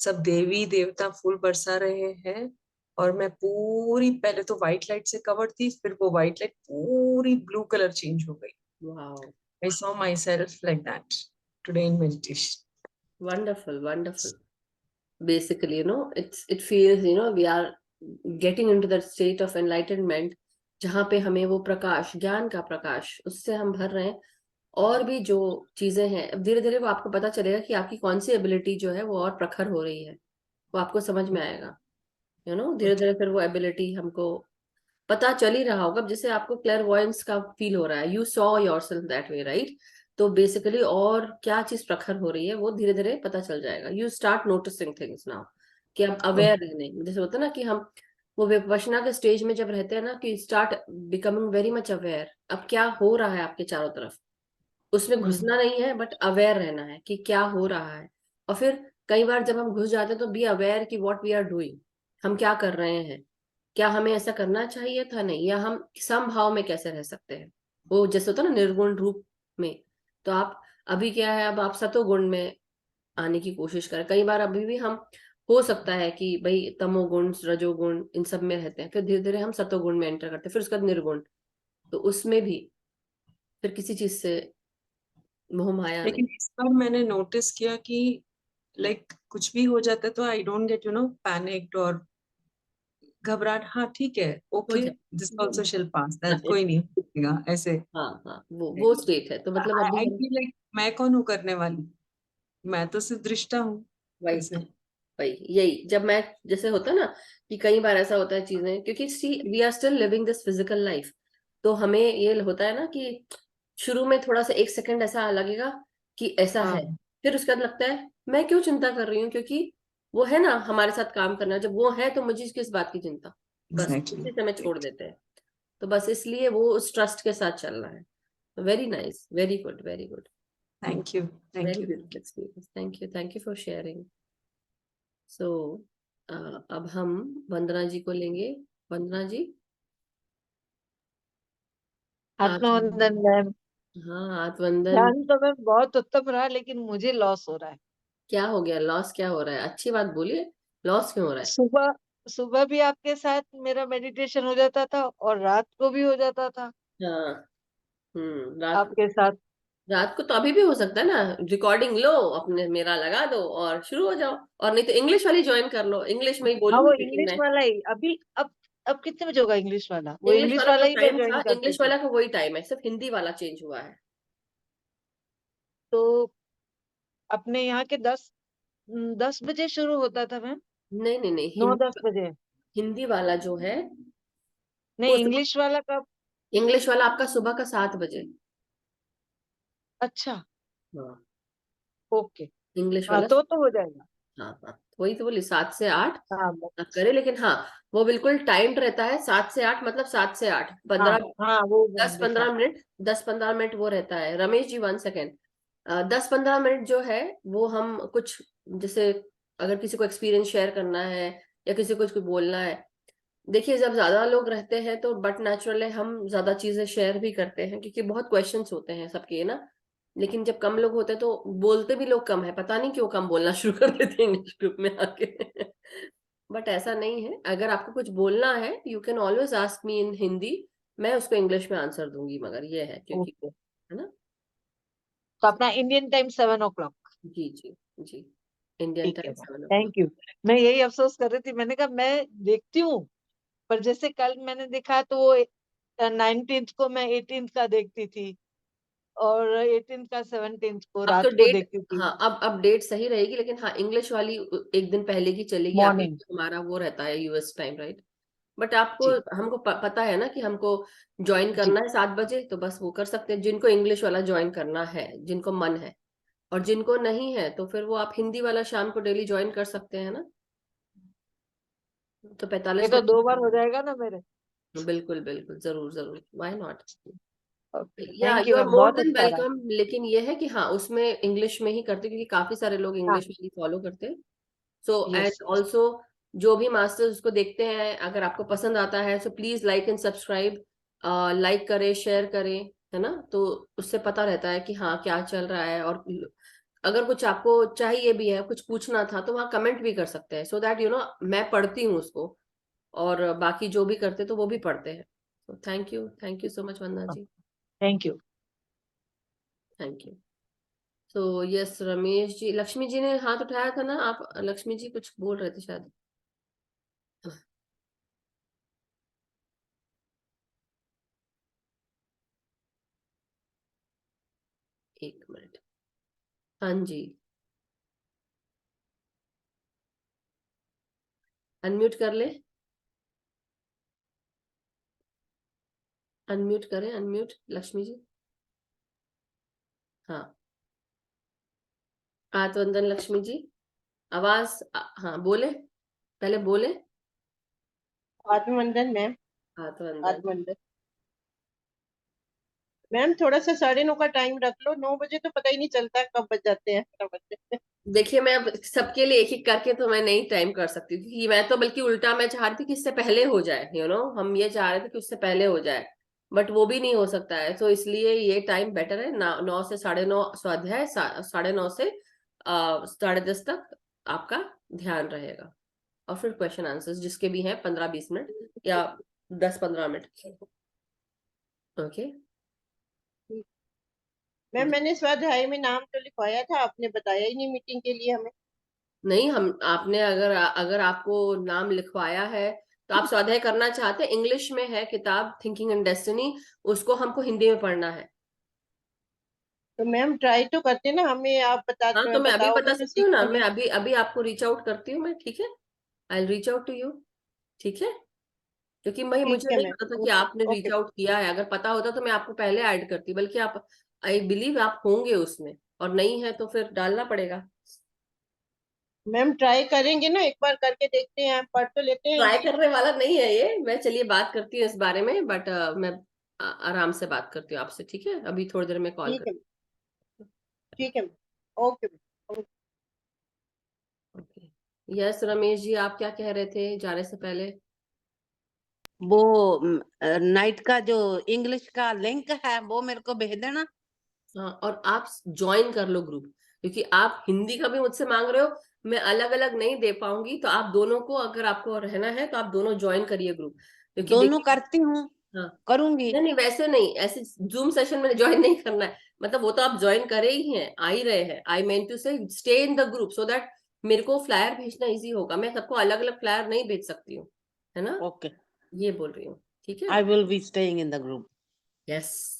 सब देवी देवता फूल बरसा रहे हैं, और मैं पूरी, पहले तो व्हाइट लाइट से कवर्ड थी, फिर वो व्हाइट लाइट पूरी ब्लू कलर चेंज हो गई। Wow. I saw myself like that. today in meditation. Wonderful, wonderful. Basically, it feels, we are getting into that state of enlightenment, जहाँ पे हमें वो प्रकाश, ज्ञान का प्रकाश, उससे हम भर रहे हैं। और भी जो चीजें हैं, अब धीरे धीरे वो आपको पता चलेगा कि आपकी कौन सी एबिलिटी जो है वो और प्रखर हो रही है, वो आपको समझ में आएगा। धीरे धीरे फिर वो एबिलिटी हमको पता चल ही रहा होगा। जैसे आपको क्लेयरवॉयंस का फील हो रहा है, you saw yourself that way, right? तो बेसिकली और क्या चीज प्रखर हो रही है वो धीरे धीरे पता चल जाएगा। You start noticing things now, कि अब अवेयर रहने, जैसे होता है ना कि हम वो विपश्यना के स्टेज में जब रहते हैं ना, कि start becoming very much aware, अब क्या हो रहा है आपके चारों तरफ, उसमें घुसना नहीं है बट अवेयर रहना है कि क्या हो रहा है। और फिर कई बार जब हम घुस जाते हैं तो बी अवेयर कि व्हाट वी आर डूइंग, हम क्या कर रहे हैं, क्या हमें ऐसा करना चाहिए था, नहीं, या हम समभाव में कैसे रह सकते हैं। वो जैसे होता है ना निर्गुण रूप में, तो आप अभी क्या है, अब आप सतोगुण में आने की कोशिश करें। कई बार अभी भी हम, हो सकता है कि भाई तमोगुण रजोगुण इन सब में रहते हैं, फिर धीरे धीरे हम सतोगुण में एंटर करते हैं, फिर उसका निर्गुण, तो उसमें भी फिर किसी चीज से मोह माया नहीं। लेकिन इस बार मैंने नोटिस किया कि लाइक कुछ भी हो जाता है तो आई डोंट गेट पैनिक्ड और घबराहट। हाँ ठीक है, हो ओके, जाए। दिस आल्सो शिल पास, दैट कोई नहीं होगा ऐसे। हाँ हाँ, वो स्टेट है, तो मतलब अभी आई हम फील लाइक मैं कौन हूँ करने वाली, मैं तो सिर्फ दृष्टा हूँ वही ऐसे। वही यही, जब मैं, जैसे होता है ना कि कई बार ऐसा होता है चीजें, क्योंकि see we are still living this physical life, तो हमें ये होता है ना कि शुरू में थोड़ा सा एक सेकंड ऐसा लगेगा कि ऐसा है, हाँ फिर उसके बाद लगता है मैं क्यों चिंता कर रही हूँ, क्योंकि वो है ना हमारे साथ काम करना, जब वो है तो मुझे किस बात की चिंता, बस एग्जैक्टली। उसी समय छोड़ देते हैं। तो बस इसलिए वो उस ट्रस्ट के साथ चलना है। Very nice, very good, very good, thank you, thank very you. Beautiful experience, thank you for sharing. So अब हम वंदना जी को लेंगे। वंदना जी, आज, आत्मवंदन मैम। हाँ आत्मवंदन। ध्यान तो मैम बहुत उत्तम रहा, लेकिन मुझे लॉस हो रहा है। क्या हो गया, लॉस क्या हो रहा है? अच्छी बात बोलिए, लॉस क्यों हो रहा है? सुबह सुबह भी आपके साथ मेरा मेडिटेशन हो जाता था और रात को भी हो जाता था हाँ, रात को, आपके साथ। रात को तो अभी भी हो सकता है ना, रिकॉर्डिंग लो अपने, मेरा लगा दो और शुरू हो जाओ, और नहीं तो इंग्लिश वाली ज्वाइन कर लो, इंग्लिश में ही हाँ, वो बोलूंगी लेकिन इंग्लिश मैं, वाला ही अभी। अब कितने बजे होगा इंग्लिश वाला? वो इंग्लिश इंग्लिश वाला वाला जो ही मैं टाइम ज्वाइन था, करती इंग्लिश थी। वाला का वही टाइम है, सिर्फ हिंदी वाला चेंज हुआ है। तो अपने यहाँ के 10 बजे शुरू होता था मैम। नहीं नहीं नहीं, 9-10 बजे। हिंदी वाला जो है वो नहीं, सुबह, इंग्लिश वाला कब? इंग्लिश वाला आपका सुबह का 7 बजे। अच्छा, हाँ, ओके। इंग्लिश हाँ, वाला, तो हो जाएगा। हाँ हाँ, वही तो बोली, 7 से 8 हाँ आप करें, लेकिन हाँ वो बिल्कुल टाइम्ड रहता है, 7 से 8, मतलब 7 से 8, हाँ 15, हाँ, वो दस मैंने देखा। पंद्रह मिनट 10-15 मिनट वो रहता है। रमेश जी 1 सेकेंड, 10-15 मिनट जो है वो हम कुछ, जैसे अगर किसी को एक्सपीरियंस शेयर करना है या किसी को कुछ बोलना है, देखिए जब ज्यादा लोग रहते हैं तो बट नेचुरल है, हम ज्यादा चीजें शेयर भी करते हैं क्योंकि बहुत क्वेश्चंस होते हैं सबके ना। लेकिन जब कम लोग होते हैं तो बोलते भी लोग कम है, पता नहीं क्यों कम बोलना शुरू कर देते हैं इंग्लिश ग्रुप में आके। बट ऐसा नहीं है, अगर आपको कुछ बोलना है you can always ask me in Hindi, मैं उसको इंग्लिश में आंसर दूंगी, मगर ये है क्योंकि, ओके, है ना। तो अपना इंडियन टाइम 7 o'clock। जी जी जी, इंडियन ठीक है time ma'am, 7 o'clock। Thank you. मैं यही अफसोस कर रही थी, मैंने कहा मैं देखती हूँ, पर जैसे कल मैंने देखा तो वो 19th को मैं 18th का देखती थी, और 18th का 17th को अब तो रात को डेट, देखती थी। हाँ अब डेट सही रहेगी, लेकिन हाँ इंग्लिश वाली एक दिन पहले की चलेगी आगे, मॉर्निंग। हमारा वो रहता है यूएस टाइम, राइट। बट आपको, जी हमको पता है ना कि हमको ज्वाइन जी। करना है 7 बजे, तो बस वो कर सकते हैं जिनको इंग्लिश वाला ज्वाइन करना है, जिनको मन है। और जिनको नहीं है तो फिर वो आप हिंदी वाला शाम को डेली ज्वाइन कर सकते हैं ना, तो ये 45 तो 2 बार हो मिनट जाएगा ना मेरे। बिल्कुल बिल्कुल, जरूर जरूर, why not. Okay, yeah thank you you are ma'am, more बहुत देन अच्छा रहा। वेलकम, लेकिन ये है कि हाँ उसमें इंग्लिश में ही करते, क्योंकि काफी सारे लोग हाँ, इंग्लिश में ही फॉलो करते हैं। So yes and yes. Also जो भी मास्टर्स उसको देखते हैं, अगर आपको पसंद आता है so please like and subscribe, like करें, शेयर करें, है ना, तो उससे पता रहता है कि हाँ क्या चल रहा है। और अगर कुछ आपको चाहिए भी है, कुछ पूछना था, तो वहाँ कमेंट भी कर सकते हैं, सो दैट मैं पढ़ती हूँ उसको, और बाकी जो भी करते तो वो भी पढ़ते हैं। तो thank you so much Vandana ji, thank you. Thank you. तो यस रमेश जी, लक्ष्मी जी ने हाथ उठाया था ना, आप लक्ष्मी जी कुछ बोल रहे थे शायद। एक मिनट, हाँ जी, अनम्यूट कर ले, अनम्यूट करें, अनम्यूट लक्ष्मी जी। हाँ, हाथ वंदन लक्ष्मी जी, आवाज हाँ बोले, पहले बोले। आत्मवंदन मैम। हाथ वंदन। आत्मवंदन मैम, थोड़ा सा 9:30 का टाइम रख लो, 9 बजे तो पता ही नहीं चलता कब बज जाते हैं, फटाफट। देखिए मैं अब सबके लिए एक एक करके तो मैं नहीं टाइम कर सकती, क्योंकि मैं तो बल्कि उल्टा मैं चाह रही थी कि इससे पहले हो जाए, हम ये चाह रहे थे कि उससे पहले हो जाए, बट वो भी नहीं हो सकता है, तो इसलिए ये टाइम बेटर है 9 से 9:30 स्वाध्याय, 9:30 से 10:30 तक आपका ध्यान रहेगा, और फिर क्वेश्चन आंसर्स जिसके भी हैं 15-20 मिनट या 10-15 मिनट। ओके मैम, मैंने स्वाध्याय में नाम तो लिखवाया था, आपने बताया ही नहीं मीटिंग के लिए हमें। नहीं, हम आपने अगर अगर आपको नाम लिखवाया है तो आप स्वाध्याय करना चाहते हैं, इंग्लिश में है किताब थिंकिंग एंड डेस्टिनी, उसको हमको हिंदी में पढ़ना है। तो मैम ट्राई तो करते ना, हमें आप हाँ, तो मैं अभी बताओगे बता तो सकती हूँ ना, मैं सीखेंगे। अभी अभी आपको रीच आउट करती हूँ मैं, ठीक है, I reach out to you, ठीक है, क्योंकि भाई ठीक मुझे है नहीं मैम, पता था कि ओके आपने रीच ओके। आउट किया है, अगर पता होता तो मैं आपको पहले ऐड करती, बल्कि आप, आई बिलीव आप होंगे उसमें, और नहीं है तो फिर डालना पड़ेगा। मैम ट्राई करेंगे ना, एक बार करके देखते हैं, पढ़ तो लेते हैं ट्राई इंग्लिश। करने वाला नहीं है ये, मैं चलिए बात करती हूँ इस बारे में, बट मैं आराम से बात करती हूँ आपसे, ठीक है, अभी थोड़ी देर में कॉल ठीक कर। है, ठीक है ma'am, okay ma'am. Okay, yes Ramesh ji, आप क्या कह रहे थे जाने से पहले? वो नाइट का जो इंग्लिश का लिंक है वो मेरे को भेज देना। हाँ, और आप ज्वाइन कर लो ग्रुप, क्योंकि आप हिंदी का भी मुझसे मांग रहे हो, मैं अलग अलग नहीं दे पाऊंगी, तो आप दोनों को, अगर आपको रहना है तो आप दोनों ज्वाइन करिए ग्रुप, क्योंकि दोनों देखिए। करती हूँ, हाँ, करूंगी। नहीं नहीं, वैसे नहीं, ऐसे जूम सेशन में ज्वाइन नहीं करना है, मतलब वो तो आप ज्वाइन करे ही हैं, आ ही रहे हैं, आई मेन टू से stay in the group, so that मेरे को फ्लायर भेजना इजी होगा, मैं सबको अलग अलग फ्लायर नहीं भेज सकती हूँ, है ना, ओके, ये बोल रही हूँ, ठीक है। I will be staying in the group. Yes,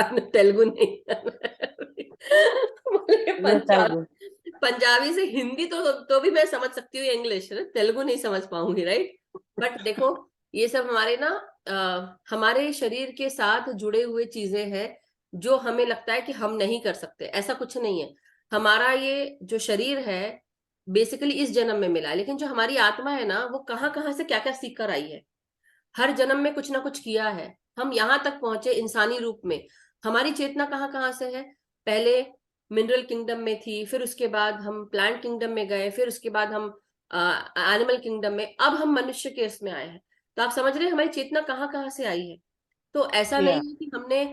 Telugu नहीं बोले मैं तेलुगु। पंजाबी से हिंदी तो भी मैं समझ सकती हूँ, इंग्लिश तेलुगु नहीं समझ पाऊंगी, राइट, बट देखो ये सब हमारे ना हमारे शरीर के साथ जुड़े हुए चीजें हैं, जो हमें लगता है कि हम नहीं कर सकते, ऐसा कुछ नहीं है, हमारा ये जो शरीर है बेसिकली इस जन्म में मिला है, लेकिन जो हमारी आत्मा है ना, वो कहाँ कहाँ से क्या क्या सीख कर आई है, हर जन्म में कुछ ना कुछ किया है, हम यहाँ तक पहुंचे इंसानी रूप में, हमारी चेतना कहाँ कहाँ से है, पहले मिनरल किंगडम में थी, फिर उसके बाद हम प्लांट किंगडम में गए, फिर उसके बाद हम एनिमल किंगडम में, अब हम मनुष्य के इसमें आए हैं, तो आप समझ रहे हैं हमारी चेतना कहाँ कहाँ से आई है, तो ऐसा नहीं या है कि हमने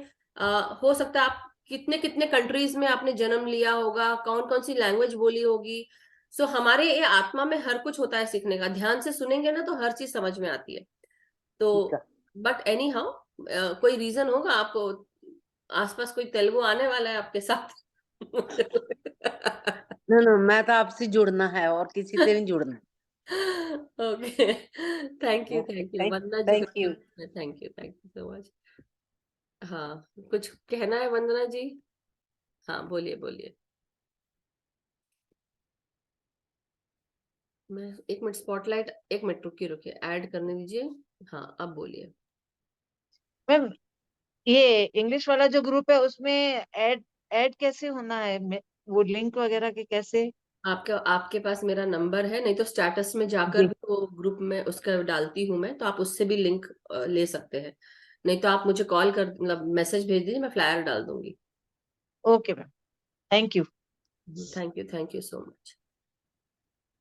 हो सकता है आप कितने कितने कंट्रीज में आपने जन्म लिया होगा, कौन कौन सी लैंग्वेज बोली होगी, सो हमारे ये आत्मा में हर कुछ होता है सीखने का, ध्यान से सुनेंगे ना तो हर चीज समझ में आती है, तो ठीक है। बट एनी हाउ कोई रीजन होगा आपको, आसपास कोई तेलुगु आने वाला है आपके साथ? नो नो, मैं तो आपसे जुड़ना है और किसी से नहीं जुड़ना। Okay, thank you thank Vandana ji, thank you. Thank you so much. हाँ, कुछ कहना है वंदना जी? हाँ, बोलिए बोलिए। मैं एक मिनट स्पॉटलाइट, एक मिनट रुकिए रुकिए, ऐड करने दीजिए, हाँ अब बोलिए। मैम, ये इंग्लिश वाला जो ग्रुप है उसमें ऐड ऐड कैसे होना है? वो लिंक वगैरह के कैसे? आपके आपके पास मेरा नंबर है, नहीं तो स्टेटस में जाकर जी, भी वो ग्रुप में उसका डालती हूँ मैं, तो आप उससे भी लिंक ले सकते हैं, नहीं तो आप मुझे कॉल कर, मतलब मैसेज भेज दीजिए, मैं फ्लायर डाल दूंगी। Okay ma'am, thank you. Thank you so much.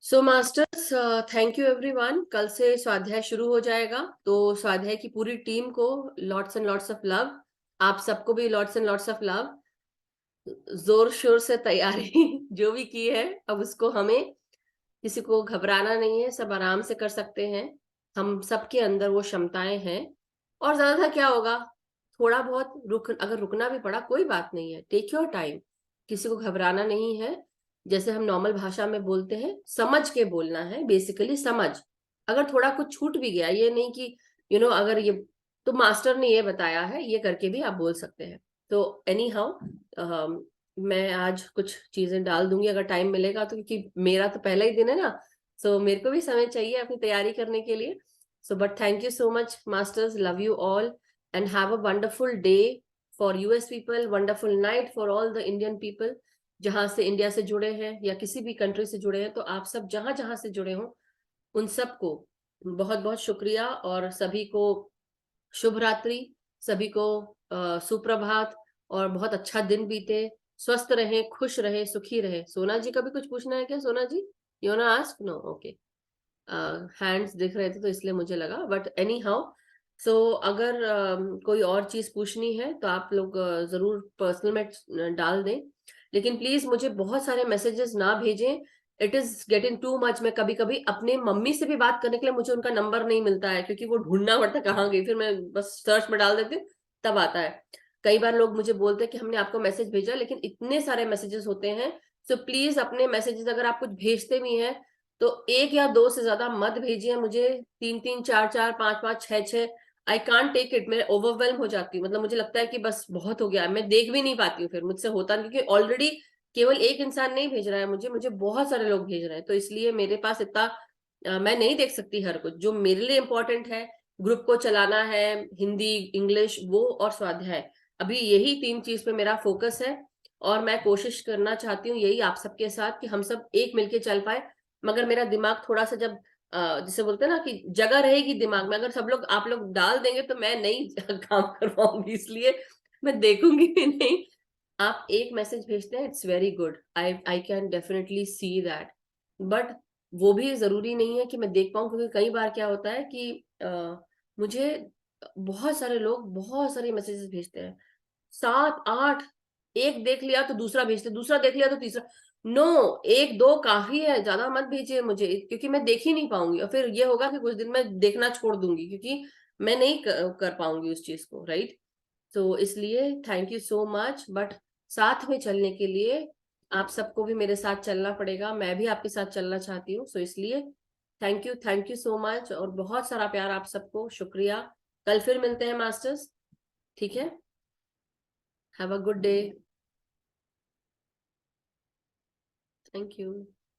So masters, thank you everyone, कल से स्वाध्याय शुरू हो जाएगा, तो स्वाध्याय की पूरी टीम को lots and lots of love, आप सबको भी lots and lots of love, जोर शोर से तैयारी जो भी की है, अब उसको हमें, किसी को घबराना नहीं है, सब आराम से कर सकते हैं, हम सबके अंदर वो क्षमताएं हैं, और ज्यादा क्या होगा, थोड़ा बहुत अगर रुकना भी पड़ा कोई बात नहीं है, टेक योर टाइम, किसी को घबराना नहीं है, जैसे हम नॉर्मल भाषा में बोलते हैं, समझ के बोलना है, बेसिकली समझ। अगर थोड़ा कुछ छूट भी गया, ये नहीं कि अगर ये तो मास्टर ने ये बताया है, ये करके भी आप बोल सकते हैं। तो एनी हाउ मैं आज कुछ चीजें डाल दूंगी अगर टाइम मिलेगा तो, क्योंकि मेरा तो पहला ही दिन है ना, सो मेरे को भी समय चाहिए अपनी तैयारी करने के लिए। So but thank you so much masters, love you all and have a wonderful day for US people, wonderful night for all the Indian people, जहां से इंडिया से जुड़े हैं या किसी भी कंट्री से जुड़े हैं। तो आप सब जहां जहां से जुड़े हों, उन सबको बहुत बहुत शुक्रिया, और सभी को शुभ रात्रि, सभी को सुप्रभात, और बहुत अच्छा दिन बीते, स्वस्थ रहे, खुश रहे, सुखी रहे। सोना जी का भी कुछ पूछना है क्या? सोना जी, यू ना आस्क? नो, ओके, हैंड्स दिख रहे थे तो इसलिए मुझे लगा, बट एनी हाउ। सो अगर कोई और चीज पूछनी है तो आप लोग जरूर पर्सनल में डाल दें, लेकिन प्लीज मुझे बहुत सारे मैसेजेस ना भेजें, it is getting too much. मैं कभी कभी अपने मम्मी से भी बात करने के लिए मुझे उनका नंबर नहीं मिलता है, क्योंकि वो ढूंढना पड़ता है कहाँ गई, फिर मैं बस सर्च में डाल देती हूँ, तब आता है। कई बार लोग मुझे बोलते हैं कि हमने आपको मैसेज भेजा, लेकिन इतने सारे मैसेजेस होते हैं। सो प्लीज अपने मैसेजेस अगर आप कुछ भेजते भी हैं तो 1 या 2 से ज्यादा मत भेजिए मुझे, 3-3, 4-4, 5-5, 6-6। आई कांट टेक इट, मैं ओवरवेल्म हो जाती हूँ, मतलब मुझे लगता है कि बस बहुत हो गया, मैं देख भी नहीं पाती हूँ, फिर मुझसे होता नहीं, क्योंकि ऑलरेडी केवल एक इंसान नहीं भेज रहा है मुझे बहुत सारे लोग भेज रहे हैं, तो इसलिए मेरे पास इतना मैं नहीं देख सकती हर कुछ। जो मेरे लिए इंपॉर्टेंट है, ग्रुप को चलाना है, हिंदी, इंग्लिश, वो और स्वाध्याय, अभी यही 3 चीज पे मेरा फोकस है। और मैं कोशिश करना चाहती हूँ यही आप सबके साथ कि हम सब एक मिलके चल पाए। मगर मेरा दिमाग थोड़ा सा जब जिसे बोलते हैं ना कि जगह रहेगी दिमाग में, अगर सब लोग आप लोग डाल देंगे तो मैं नहीं काम कर पाऊंगी, इसलिए मैं देखूंगी भी नहीं। आप एक मैसेज भेजते हैं, it's very good, I can definitely see that, but वो भी जरूरी नहीं है कि मैं देख पाऊं, क्योंकि कई बार क्या होता है कि मुझे बहुत सारे लोग बहुत सारे मैसेजेस भेजते हैं, 7-8, एक देख लिया तो दूसरा भेजते, दूसरा देख लिया तो तीसरा। नो, 1-2 काफी है, ज्यादा मत भेजिए मुझे, क्योंकि मैं देख ही नहीं पाऊंगी, और फिर ये होगा कि कुछ दिन में देखना छोड़ दूंगी, क्योंकि मैं नहीं कर पाऊंगी उस चीज को, राइट? तो इसलिए thank you so much, but साथ में चलने के लिए आप सबको भी मेरे साथ चलना पड़ेगा, मैं भी आपके साथ चलना चाहती हूँ, सो इसलिए थैंक यू सो मच, और बहुत सारा प्यार आप सबको, शुक्रिया। कल फिर मिलते हैं मास्टर्स, ठीक है? Have a good day, thank you.